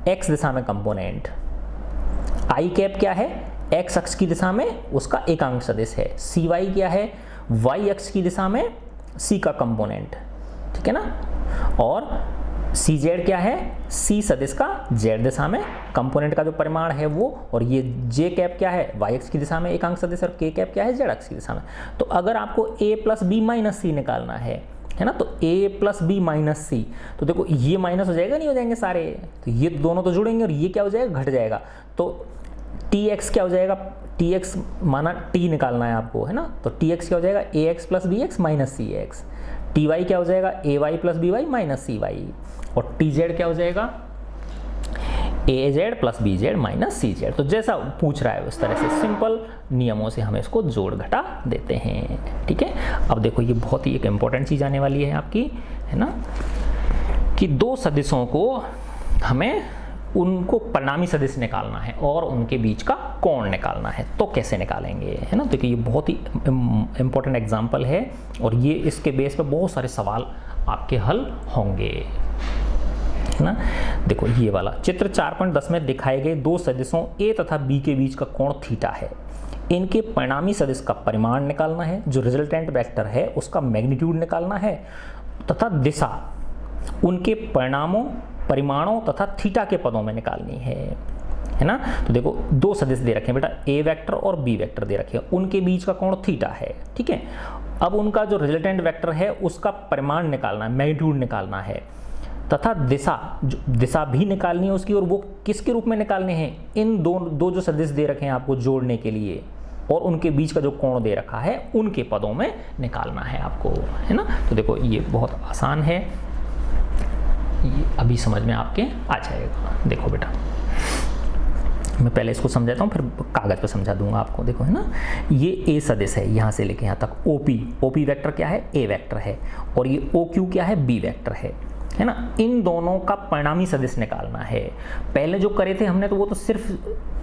x दिशा में कंपोनेंट, i कैप क्या है, x अक्ष की दिशा में उसका एकांक सदिश है, cy क्या है, y अक्ष की दिशा में c का कंपोनेंट, ठीक है ना, और cz क्या है, c सदिश का z दिशा में कंपोनेंट का जो परिमाण है वो, और ये j कैप क्या है, y अक्ष की दिशा में एकांक सदिश, और k कैप क्या है, z अक्ष की दिशा में। तो अगर आपको a प्लस b माइनस सी निकालना है ना, तो a प्लस बी माइनस सी, तो देखो ये माइनस हो जाएगा, नहीं हो जाएंगे सारे, तो ये दोनों तो जुड़ेंगे और ये क्या हो जाएगा, घट जाएगा। तो tx क्या हो जाएगा, tx माना t निकालना है आपको, है ना, तो tx क्या हो जाएगा, ax plus bx minus cx, ty क्या हो जाएगा, ay plus by minus cy, और tz क्या हो जाएगा, az plus bz minus cz। तो जैसा पूछ रहा है उस तरह से सिंपल नियमों से हम इसको जोड़ घटा देते हैं, ठीक है। अब देखो ये बहुत ही एक इम्पोर्टेंट चीज़ आने वाली है आपकी, है ना, कि 2 सदिशों को हमें उनको परिणामी सदिश निकालना है और उनके बीच का कोण निकालना है। तो कैसे निकालेंगे, है ना। देखिए ये बहुत ही इम्पोर्टेंट एग्जाम्पल है, और ये इसके बेस पे बहुत सारे सवाल आपके हल होंगे, है ना। देखो ये वाला चित्र 4.10 में दिखाए गए 2 सदिशों a तथा b के बीच का कोण थीटा है। इनके परिणामी सदिश का परिमाण निकालना है, जो रिजल्टेंट वेक्टर है उसका मैग्नीट्यूड निकालना है, तथा दिशा उनके परिमाणों तथा थीटा के पदों में निकालनी है ना। तो देखो 2 सदिश दे रखे हैं बेटा, a वेक्टर और b वेक्टर दे रखे हैं, उनके बीच का कोण थीटा है, ठीक है। अब उनका जो रिजल्टेंट वेक्टर है उसका परिमाण निकालना है, मैग्नीट्यूड निकालना है। तथा दिशा, जो दिशा भी निकालनी है उसकी, और वो किसके रूप में निकालने हैं, इन दो जो सदिश दे रखे हैं आपको जोड़ने के लिए, और उनके बीच का जो कोण दे रखा है उनके पदों में निकालना है आपको, है ना। तो देखो ये बहुत आसान है, ये अभी समझ में आपके आ जाएगा। देखो बेटा, मैं पहले इसको समझाता हूँ, फिर कागज पे समझा दूंगा आपको। देखो, है ना, ये ए सदिश है यहाँ से लेके यहाँ तक, ओपी वेक्टर क्या है, ए वेक्टर है, और ये ओ क्यू क्या है, बी वेक्टर है ना। इन दोनों का परिणामी सदिश निकालना है। पहले जो करे थे हमने तो वो तो सिर्फ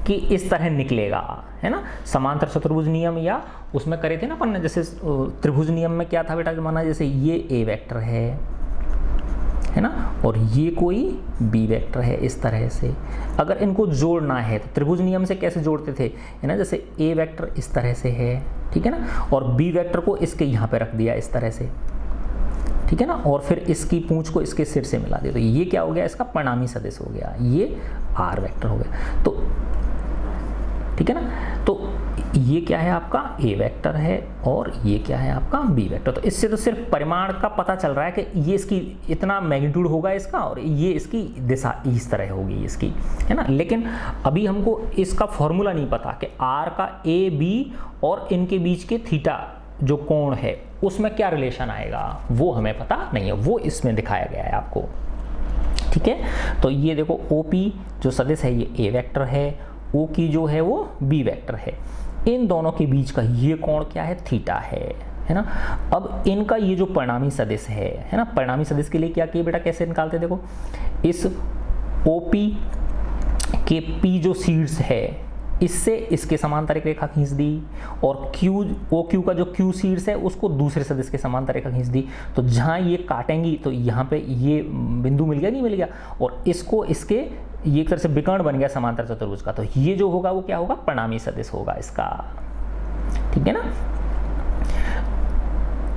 कि इस तरह निकलेगा, है ना, समांतर चतुर्भुज नियम, या उसमें करे थे ना अपन, जैसे त्रिभुज नियम में क्या था बेटा, माना जैसे ये ए वेक्टर है ना, और ये कोई बी वेक्टर है, इस तरह से अगर इनको जोड़ना है तो त्रिभुज नियम से कैसे जोड़ते थे, है ना, जैसे ए वेक्टर इस तरह से है, ठीक है ना, और बी वेक्टर को इसके यहाँ पे रख दिया इस तरह से, ठीक है ना, और फिर इसकी पूंछ को इसके सिर से मिला दिया, तो ये क्या हो गया, इसका परिणामी सदिश हो गया, ये आर वेक्टर हो गया। तो ठीक है ना, तो ये क्या है आपका ए वेक्टर है, और ये क्या है आपका बी वेक्टर। तो इससे तो सिर्फ परिमाण का पता चल रहा है कि ये इसकी इतना मैग्नीट्यूड होगा इसका, और ये इसकी दिशा इस तरह होगी इसकी, है ना। लेकिन अभी हमको इसका फॉर्मूला नहीं पता कि आर का ए बी और इनके बीच के थीटा जो कोण है उसमें क्या रिलेशन आएगा, वो हमें पता नहीं है, वो इसमें दिखाया गया है आपको, ठीक है। तो ये देखो ओपी जो सदिश है ये ए वेक्टर है, ओ की जो है वो बी वेक्टर है, इन दोनों के बीच का ये कोण क्या है, थीटा है ना। अब इनका ये जो परिणामी सदिश है ना, परिणामी सदिश के लिए क्या किए बेटा, कैसे निकालते, देखो इस ओपी के पी जो शीर्ष है इससे इसके समांतर एक रेखा खींच दी, और ओ क्यू का जो क्यू शीर्ष है उसको दूसरे सदिश के समांतर रेखा खींच दी। तो जहाँ ये काटेंगी तो यहाँ पे ये बिंदु मिल गया, नहीं मिल गया, और इसको इसके ये एक तरह से विकर्ण बन गया समांतर चतुर्भुज का। तो ये जो होगा वो क्या होगा, परिणामी सदिश होगा इसका, ठीक है ना।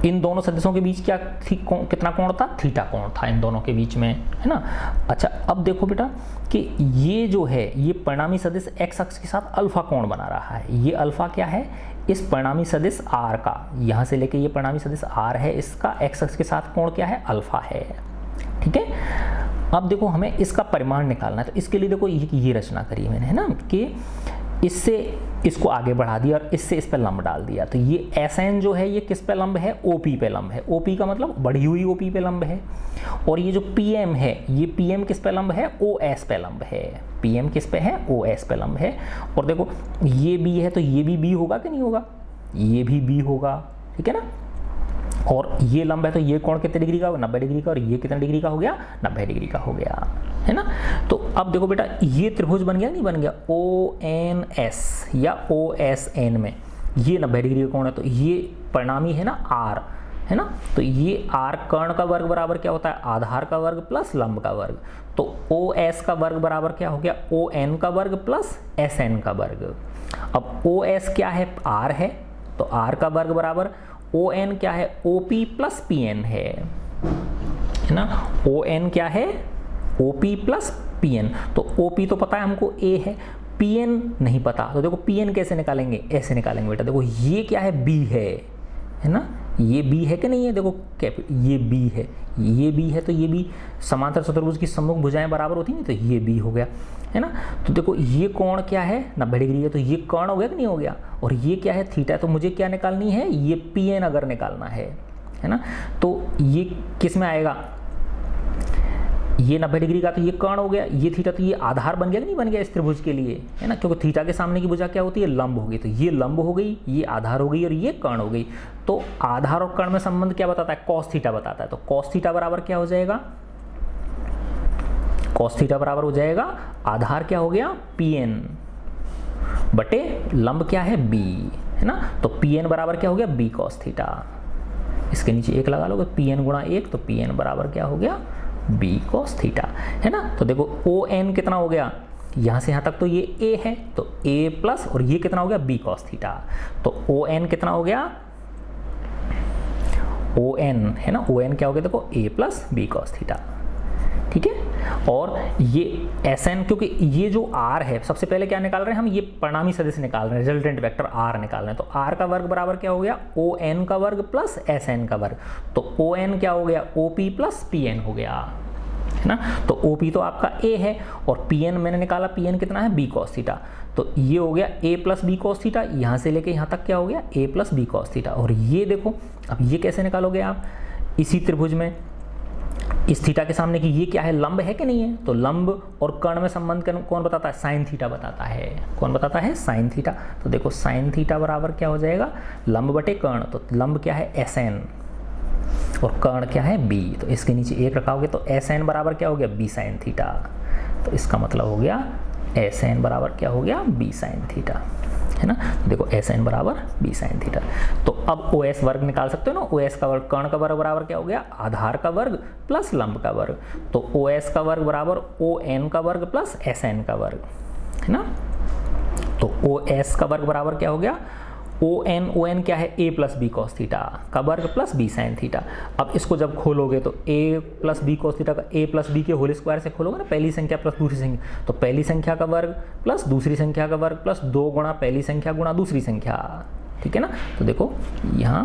इन दोनों सदिशों के बीच क्या कितना कोण था, थीटा कोण था इन दोनों के बीच में, है ना। अच्छा, अब देखो बेटा कि ये जो है ये परिणामी सदिश एक्स अक्ष के साथ अल्फा कोण बना रहा है। ये अल्फा क्या है, इस परिणामी सदिश आर का, यहाँ से लेके ये परिणामी सदिश आर है, इसका एक्स अक्ष के साथ कोण क्या है, अल्फा है, ठीक है। अब देखो हमें इसका परिमाण निकालना है, तो इसके लिए देखो ये रचना करी मैंने, है ना, कि इससे इसको आगे बढ़ा दिया और इससे इस पर लंब डाल दिया। तो ये एसएन जो है ये किस पे लंब है, ओपी पे लंब है, ओपी का मतलब बढ़ी हुई ओपी पे लंब है। और ये जो पीएम है ये पीएम किस पे लंब है, ओएस पे लंब है, पीएम किस पे है, ओएस पे लंब है। और देखो ये बी है तो ये भी बी होगा कि नहीं होगा, ये भी बी होगा, ठीक है ना। और ये लंब है तो ये कोण कितने डिग्री का, 90 डिग्री का, और ये कितने डिग्री का हो गया, 90 डिग्री का हो गया, है ना। तो अब देखो बेटा ये त्रिभुज बन गया नहीं बन गया, ओ एन एस या ओ एस एन में ये 90 डिग्री का कोण है, तो ये परिणामी है ना आर, है ना। तो ये आर कर्ण का वर्ग बराबर क्या होता है, आधार का वर्ग प्लस लंब का वर्ग। तो ओ एस का वर्ग बराबर क्या हो गया, ओ एन का वर्ग प्लस एस एन का वर्ग। अब ओ एस क्या है, आर है, तो आर का वर्ग बराबर ओ एन क्या है, O P plus P N है ना। ओ एन क्या है, O P plus P N. तो ओ पी तो पता है हमको ए है, पी एन नहीं पता, तो देखो पी एन कैसे निकालेंगे, ऐसे निकालेंगे बेटा। देखो ये क्या है, बी है ना, ये बी है कि नहीं है, देखो ये बी है, ये बी है, तो ये भी समांतर चतुर्भुज की सम्मुख भुजाएं बराबर होती हैं, तो ये बी हो गया, है ना। तो देखो ये कोण क्या है, 90 डिग्री है, तो ये कर्ण हो गया कि नहीं हो गया। और ये क्या है, थीटा, तो मुझे क्या निकालनी है, ये पी एन अगर निकालना है ना, तो ये किस में आएगा, ये 90 डिग्री का तो ये कर्ण हो गया, ये थीटा, तो ये आधार बन गया कि नहीं बन गया इस त्रिभुज के लिए, है ना, क्योंकि थीटा के सामने की भुजा क्या होती है, लंब होगी। तो ये लंब हो गई, ये आधार हो गई, और ये कर्ण हो गई। तो आधार और कर्ण में संबंध क्या बताता है, कॉस थीटा बताता है। तो कॉस थीटा बराबर क्या हो जाएगा, कॉस थीटा बराबर हो जाएगा, आधार क्या हो गया, पी एन बटे लंब क्या है, बी, है ना। तो पी एन बराबर क्या हो गया, बी कॉस थीटा। इसके नीचे एक लगा लोगे, पी एन गुणा 1, तो पी एन बराबर क्या हो गया, बी कॉस थीटा, है ना। तो देखो ओ एन कितना हो गया, यहाँ से यहाँ तक तो ये ए है, तो ए प्लस, और ये कितना हो गया, बी कॉस थीटा। तो ओ एन कितना हो गया, ओ एन, है ना, ओ एन क्या हो गया, देखो ए प्लस बी कॉस थीटा, ठीक है। और ये एस एन, क्योंकि ये जो आर है, सबसे पहले क्या निकाल रहे हैं हम, ये परिणामी सदिश निकाल रहे हैं, रिजल्टेंट वेक्टर आर निकाल रहे हैं। तो आर का वर्ग बराबर क्या हो गया, ओ एन का वर्ग प्लस एस एन का वर्ग। तो ओ एन क्या हो गया, O P plus P N हो गया, है ना। तो OP तो आपका A है और PN मैंने निकाला, PN कितना है B cos थीटा, तो ये हो गया A plus B cos theta, यहाँ से लेके यहाँ तक क्या हो गया A plus B cos theta. और ये देखो अब ये कैसे निकालोगे आप, इसी त्रिभुज में इस थीटा के सामने कि ये क्या है, लंब है कि नहीं है, तो लंब और कर्ण में संबंध कौन बताता है, साइन थीटा बताता है। कौन बताता है, साइन थीटा। तो देखो साइन थीटा बराबर क्या हो जाएगा, लंब बटे कर्ण, तो लंब क्या है SN और कर्ण क्या है B, तो इसके नीचे 1 रखाओगे तो SN बराबर क्या हो गया B साइन थीटा। तो इसका मतलब हो गया SN बराबर क्या हो गया B साइन थीटा, है ना। तो देखो SN बराबर B साइन थीटा। तो अब OS वर्ग निकाल सकते हो ना, OS का वर्ग कर्ण का वर्ग बराबर क्या हो गया, आधार का वर्ग प्लस लंब का वर्ग, तो OS का वर्ग बराबर ON का वर्ग प्लस SN का वर्ग, है ना। तो OS का वर्ग बराबर क्या हो गया, ON क्या है A plus B cos theta का वर्ग प्लस B साइन थीटा। अब इसको जब खोलोगे तो A plus B cos theta का A प्लस बी के होल स्क्वायर से खोलोगे ना, पहली संख्या प्लस दूसरी संख्या, तो पहली संख्या का वर्ग प्लस दूसरी संख्या का वर्ग प्लस 2 गुणा पहली संख्या गुणा दूसरी संख्या, ठीक है ना। तो देखो यहाँ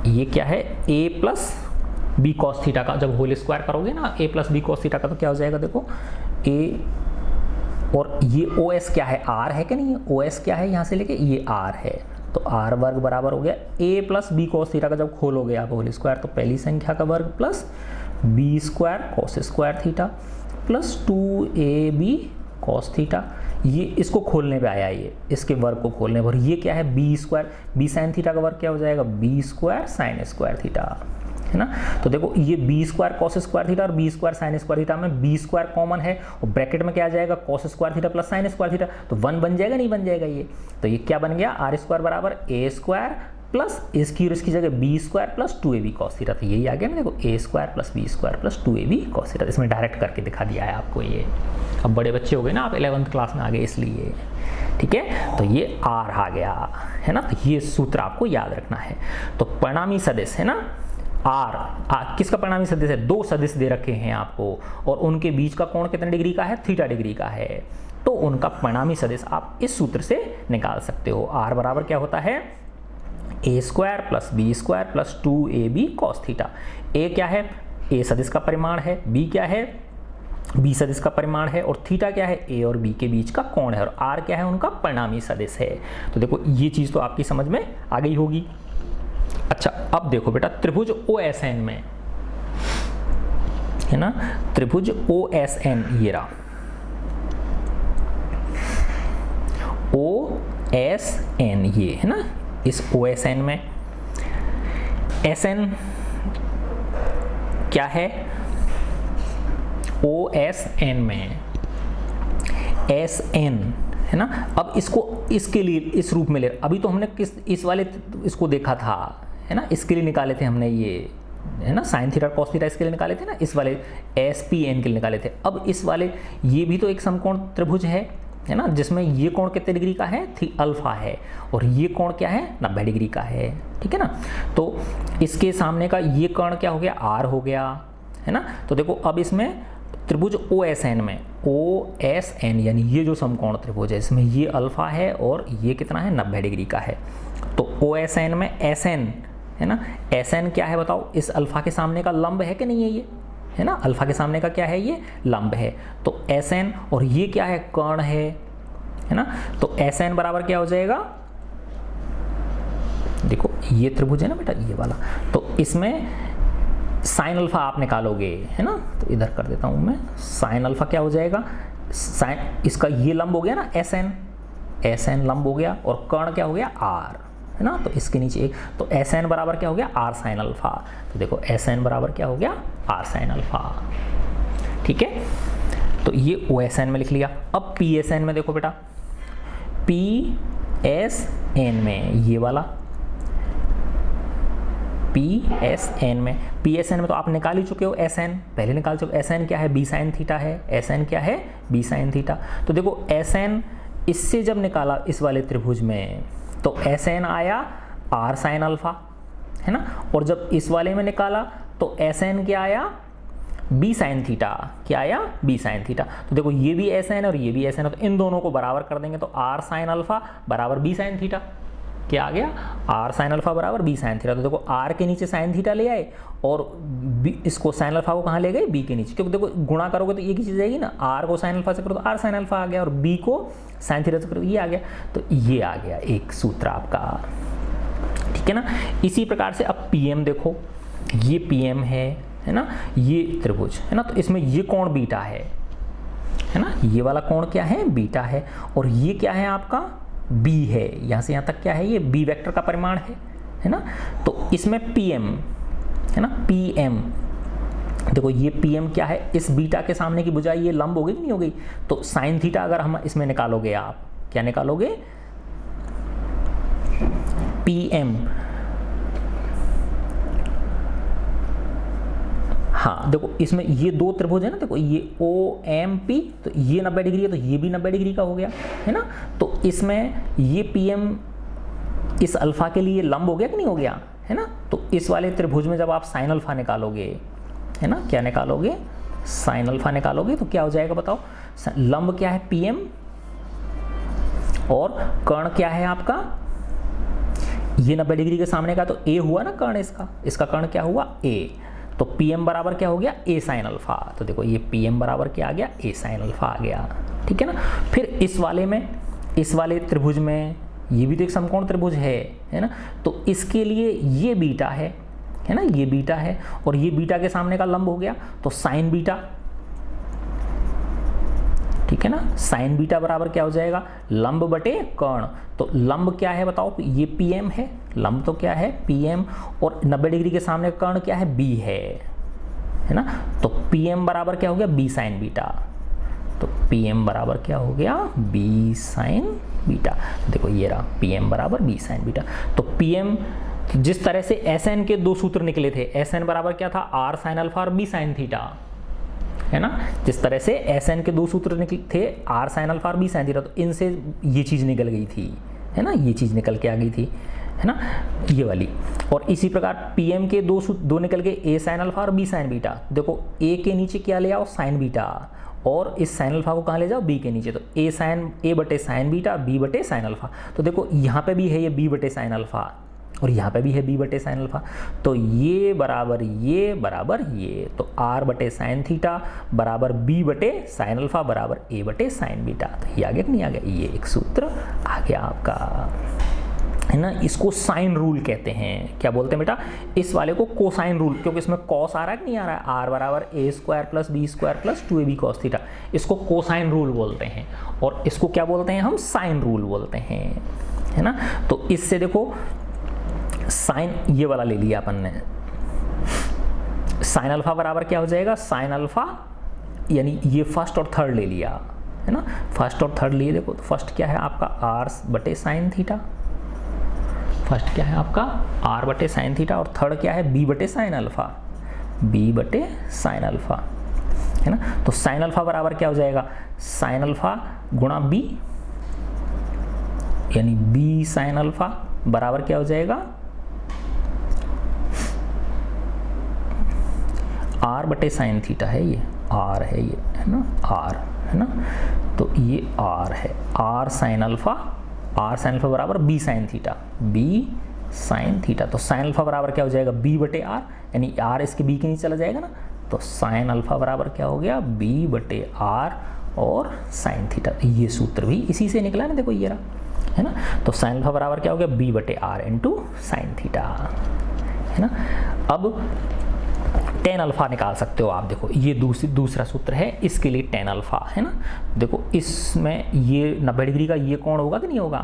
ये क्या है A plus B cos theta का जब होल स्क्वायर करोगे ना A plus B cos theta का, तो क्या हो जाएगा, देखो A और ये OS क्या है, R है कि नहीं है, OS क्या है यहाँ से लेके ये R है, तो R वर्ग बराबर हो गया A plus B cos theta का जब खोलोगे आप होल स्क्वायर, तो पहली संख्या का वर्ग plus B square cos square theta plus 2AB cos theta. ये इसको खोलने पे आया, ये इसके वर्ग को खोलने पर, ये क्या है B square, B sign theta का वर्ग क्या हो जाएगा B square sine square theta, है ना। तो देखो ये B square cos square theta और B square sine square theta में B स्क्वायर कॉमन है और ब्रैकेट में क्या आ जाएगा cos square theta plus sine square theta, तो 1 बन जाएगा नहीं बन जाएगा ये, तो ये क्या बन गया R स्क्वायर बराबर A स्क्वायर प्लस इसकी और इसकी जगह B square plus 2AB cos theta. तो यही आ गया ना, देखो A square plus B square plus 2AB cos theta. इसमें डायरेक्ट करके दिखा दिया है आपको ये। अब बड़े बच्चे हो गए ना आप, 11th क्लास में आ गए इसलिए, ठीक है। तो ये R आ गया, है ना। तो ये सूत्र आपको याद रखना है। तो परिणामी सदिश है ना R किसका परिणामी सदिश है, 2 सदिश दे रखे हैं आपको और उनके बीच का कोण कितने डिग्री का है, थीटा डिग्री का है, तो उनका परिणामी सदिश आप इस सूत्र से निकाल सकते हो। R बराबर क्या होता है A square plus B square plus 2AB cos theta. A क्या है, A सदिश का परिमाण है, B क्या है B सदिश का परिमाण है और थीटा क्या है A और B के बीच का कोण है और R क्या है उनका परिणामी सदिश है। तो देखो ये चीज़ तो आपकी समझ में आ गई होगी। अच्छा अब देखो बेटा त्रिभुज OSN में, है ना, त्रिभुज OSN ये रहा, OSN ये है ना, इस OSN में SN क्या है, OSN में SN है ना। अब इसको इसके लिए इस रूप में ले, अभी तो हमने इस वाले इसको देखा था, है ना, इसके लिए निकाले थे हमने ये, है ना, साइन थीटा कॉस थीटा इसके लिए निकाले थे ना, इस वाले SPN के लिए निकाले थे। अब इस वाले ये भी तो एक समकोण त्रिभुज है ना, जिसमें ये कोण कितने डिग्री का है, अल्फा है और ये कोण क्या है 90 डिग्री का है, ठीक है ना। तो इसके सामने का ये कोण क्या हो गया R हो गया, है ना। तो देखो अब इसमें त्रिभुज OSN में, OSN यानी ये जो समकोण त्रिभुज है इसमें ये अल्फा है और ये कितना है 90 डिग्री का है। तो OSN में SN है ना, SN क्या है बताओ, इस अल्फा के सामने का लंब है कि नहीं है ये, है ना, अल्फा के सामने का क्या है ये लंब है। तो SN और ये क्या है कर्ण है ना। तो SN बराबर क्या हो जाएगा, देखो ये त्रिभुज है ना बेटा ये वाला, तो इसमें साइन अल्फा आप निकालोगे, है ना। तो इधर कर देता हूं मैं, साइन अल्फा क्या हो जाएगा, साइन इसका ये लंब हो गया ना SN लंब हो गया और कर्ण क्या हो गया R, है ना। तो इसके नीचे एक, तो SN बराबर क्या हो गया R साइन अल्फा। तो देखो SN बराबर क्या हो गया R साइन अल्फा, ठीक है। तो ये OSN में लिख लिया। अब PSN में देखो बेटा, PSN में ये वाला PSN में तो आप निकाल ही चुके हो, SN पहले निकाल चुके हो। SN क्या है B साइन थीटा है, SN क्या है B साइन थीटा। तो देखो SN इससे जब निकाला इस वाले त्रिभुज में तो SN आया R साइन अल्फा, है ना, और जब इस वाले में निकाला तो SN क्या आया B साइन थीटा, क्या आया B साइन थीटा। तो देखो ये भी SN और ये भी SN है, तो इन दोनों को बराबर कर देंगे तो R साइन अल्फा बराबर B साइन थीटा, क्या आ गया, आर साइन अल्फा बराबर बी साइन थीटा। तो देखो आर के नीचे साइन थीटा ले आए और इसको साइन अल्फा को कहाँ ले गए, बी के नीचे, क्योंकि देखो गुणा करोगे तो ये की चीज़ आएगी ना, आर को साइन अल्फा से करो तो आर साइन अल्फा आ गया और बी को साइन थीटा से करो ये आ गया। तो ये आ गया एक सूत्र आपका, ठीक है ना। इसी प्रकार से अब पीएम देखो, ये पीएम है ना, ये त्रिभुज है ना, तो इसमें ये कोण बीटा है ना, ये वाला कोण क्या है, बीटा है, और ये क्या है आपका, बी है, यहाँ से यहाँ तक क्या है, ये बी वेक्टर का परिमाण है ना। तो इसमें पीएम है ना, पीएम देखो ये पीएम क्या है, इस बीटा के सामने की भुजा ये लंब हो गई कि नहीं हो गई, तो साइन थीटा अगर हम इसमें निकालोगे, आप क्या निकालोगे, पीएम, हाँ देखो इसमें ये दो त्रिभुज है ना, देखो ये ओ एम पी, तो ये 90 डिग्री है तो ये भी 90 डिग्री का हो गया है ना। तो इसमें ये पीएम इस अल्फा के लिए लंब हो गया कि नहीं हो गया है ना। तो इस वाले त्रिभुज में जब आप साइन अल्फा निकालोगे है ना, क्या निकालोगे, साइन अल्फा निकालोगे, तो क्या हो जाएगा बताओ, लंब क्या है पीएम और कर्ण क्या है आपका, ये 90 डिग्री के सामने का तो ए हुआ ना कर्ण, इसका कर्ण क्या हुआ, ए, तो पीएम बराबर क्या हो गया, ए साइन अल्फा। तो देखो ये पीएम बराबर क्या आ गया, ए साइन अल्फा आ गया, ठीक है ना। फिर इस वाले में, इस वाले त्रिभुज में, ये भी तो एक समकोण त्रिभुज है ना, तो इसके लिए ये बीटा है ना, ये बीटा है और ये बीटा के सामने का लंब हो गया, तो साइन बीटा, ठीक है ना, साइन बीटा बराबर क्या हो जाएगा, लंब बटे कर्ण। तो लंब क्या है बताओ, ये पीएम है, लंब तो क्या है पीएम, और 90 डिग्री के सामने कर्ण क्या है, बी है ना। तो पीएम बराबर क्या हो गया, बी साइन बीटा, तो पीएम बराबर क्या हो गया, बी साइन बीटा। देखो ये रहा पीएम बराबर बी साइन बीटा। तो पीएम जिस तरह से एस एन के दो सूत्र निकले थे, एस एन बराबर क्या था, आर साइन अल्फा और बी साइन थीटा, है ना। जिस तरह से एस एन के दो सूत्र निकले थे, आर साइन अल्फा और बी साइन थीटा, तो इनसे ये चीज़ निकल गई थी है ना, ये चीज़ निकल के आ गई थी है ना, ये वाली। और इसी प्रकार पीएम के दो निकल गए, ए साइन अल्फा और बी साइन बीटा। देखो ए के नीचे क्या ले आओ, साइन बीटा, और इस साइन अल्फा को कहाँ ले जाओ, बी के नीचे, तो ए बटे साइन बीटा, बी बटे साइन अल्फा। तो देखो यहाँ पे भी है ये बी बटे साइन अल्फा और यहाँ पे भी है बी बटे साइन अल्फा, तो ये बराबर ये, तो आर बटे साइन थीटा बराबर बी बटे साइन अल्फा बराबर ए बटे साइन बीटा। तो ये आ गया कि नहीं आ गया, ये एक सूत्र आ गया आपका, है ना। इसको साइन रूल कहते हैं, क्या बोलते हैं बेटा, इस वाले को कोसाइन रूल, क्योंकि इसमें कॉस आ रहा है कि नहीं आ रहा है, आर बराबर a square plus b square plus 2ab cos theta, इसको कोसाइन रूल बोलते हैं। और इसको क्या बोलते हैं हम, साइन रूल बोलते हैं, है ना। तो इससे देखो साइन ये वाला ले लिया अपन ने, साइन अल्फा बराबर क्या हो जाएगा, साइन अल्फा, यानी ये फर्स्ट और थर्ड ले लिया है ना, फर्स्ट और थर्ड लिए। देखो तो फर्स्ट क्या है आपका आर बटे साइन थीटा, फर्स्ट क्या है आपका आर बटे साइन थीटा, और थर्ड क्या है बी बटे साइन अल्फा, बी बटे साइन अल्फा, है ना। तो साइन अल्फा बराबर क्या हो जाएगा, साइन अल्फा गुणा बी, यानी बी साइन अल्फा बराबर क्या हो जाएगा, आर बटे साइन थीटा है, ये आर है, ये है ना, आर है ना, तो ये आर है, r sine alpha, r sine alpha बराबर b sine theta, b sine theta. तो साइन अल्फा बराबर क्या हो जाएगा, बी बटे आर, यानी आर इसके बी के नीचे चला जाएगा ना, तो साइन अल्फा बराबर क्या हो गया, बी बटे आर और साइन थीटा। ये सूत्र भी इसी से निकला ना, देखो ये रहा है ना। तो साइन अल्फा बराबर क्या हो गया, बी बटे आर इंटू साइन थीटा, है ना। अब टेन अल्फा निकाल सकते हो आप, देखो ये दूसरा सूत्र है, इसके लिए टेन अल्फा है ना। देखो इसमें ये 90 डिग्री का ये कोण होगा कि नहीं होगा,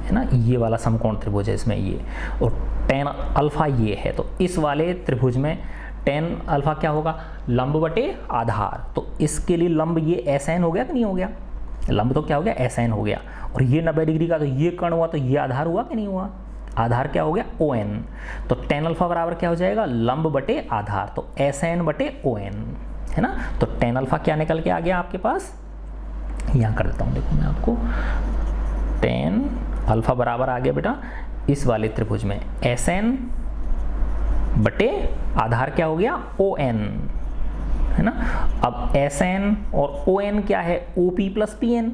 है ना, ये वाला समकोण त्रिभुज है इसमें ये, और टेन अल्फा ये है, तो इस वाले त्रिभुज में टेन अल्फा क्या होगा, लंब बटे आधार। तो इसके लिए लंब ये एस एन हो गया कि नहीं हो गया, लंब तो क्या हो गया, एस एन हो गया, और ये 90 डिग्री का तो ये कर्ण हुआ, तो ये आधार हुआ कि नहीं हुआ, आधार क्या हो गया, ओ एन। तो टेन अल्फा बराबर क्या हो जाएगा, लंब बटे आधार, तो एस एन बटे ओ एन, है ना। तो टेन अल्फा क्या निकल के आ गया आपके पास, यहाँ कर देता हूँ, देखो मैं आपको, टेन अल्फा बराबर आ गया बेटा इस वाले त्रिभुज में एस एन बटे आधार क्या हो गया, ओ एन, है ना। अब एस एन और ओ एन क्या है, O P plus P N,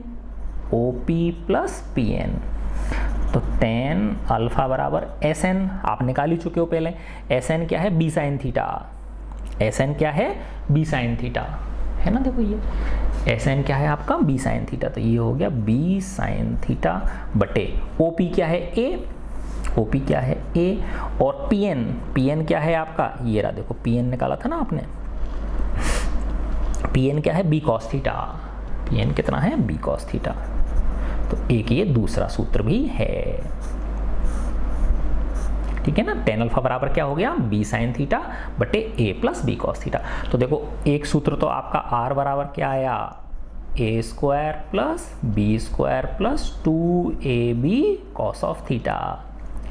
O P plus P N. तो टेन अल्फा बराबर एस एन, आप निकाल ही चुके हो पहले। एस एन क्या है, B sine theta. S N क्या है, बी साइन थीटा, है ना। देखो ये एस एन क्या है आपका, बी साइन थीटा, तो ये हो गया बी साइन थीटा बटे ओ पी क्या है, ए। ओ पी क्या है, ए। और पी एन, पी एन क्या है आपका, ये रहा, देखो पी एन निकाला था ना आपने। पी एन क्या है, B cos theta. P N कितना है, बी कॉस थीटा। तो एक ये दूसरा सूत्र भी है, ठीक है ना। टेन अल्फा बराबर क्या हो गया, बी साइन थीटा बटे a plus B cos theta. तो देखो एक सूत्र तो आपका आर बराबर क्या आया, a square plus b square plus 2ab cos of theta,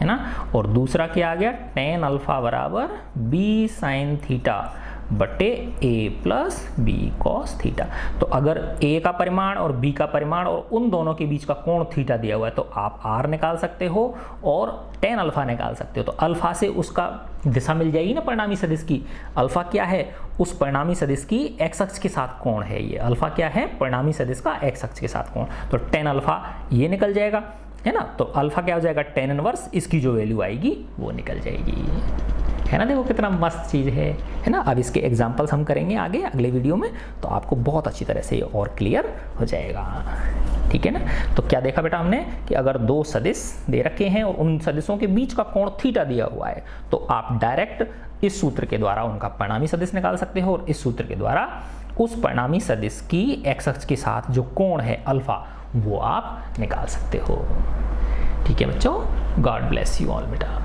है ना। और दूसरा क्या आ गया, टेन अल्फा बराबर बी साइन थीटा बटे a plus B cos theta. तो अगर ए का परिमाण और बी का परिमाण और उन दोनों के बीच का कोण थीटा दिया हुआ है, तो आप आर निकाल सकते हो और टेन अल्फा निकाल सकते हो। तो अल्फा से उसका दिशा मिल जाएगी ना परिणामी सदिश की। अल्फा क्या है, उस परिणामी सदिश की एक्स अक्ष के साथ कोण है ये। अल्फा क्या है, परिणामी सदिश का एक्स अक्ष के साथ कोण। तो टेन अल्फा ये निकल जाएगा, है ना। तो अल्फा क्या हो जाएगा, टेन इनवर्स, इसकी जो वैल्यू आएगी वो निकल जाएगी, है ना। देखो कितना मस्त चीज़ है ना। अब इसके एग्जांपल्स हम करेंगे आगे अगले वीडियो में, तो आपको बहुत अच्छी तरह से और क्लियर हो जाएगा, ठीक है ना। तो क्या देखा बेटा हमने कि अगर दो सदिश दे रखे हैं और उन सदिशों के बीच का कोण थीटा दिया हुआ है, तो आप डायरेक्ट इस सूत्र के द्वारा उनका परिणामी सदिश निकाल सकते हो और इस सूत्र के द्वारा उस परिणामी सदिश की एक्स अक्ष के साथ जो कोण है अल्फा, वो आप निकाल सकते हो, ठीक है बच्चों। गॉड ब्लेस यू ऑल बेटा।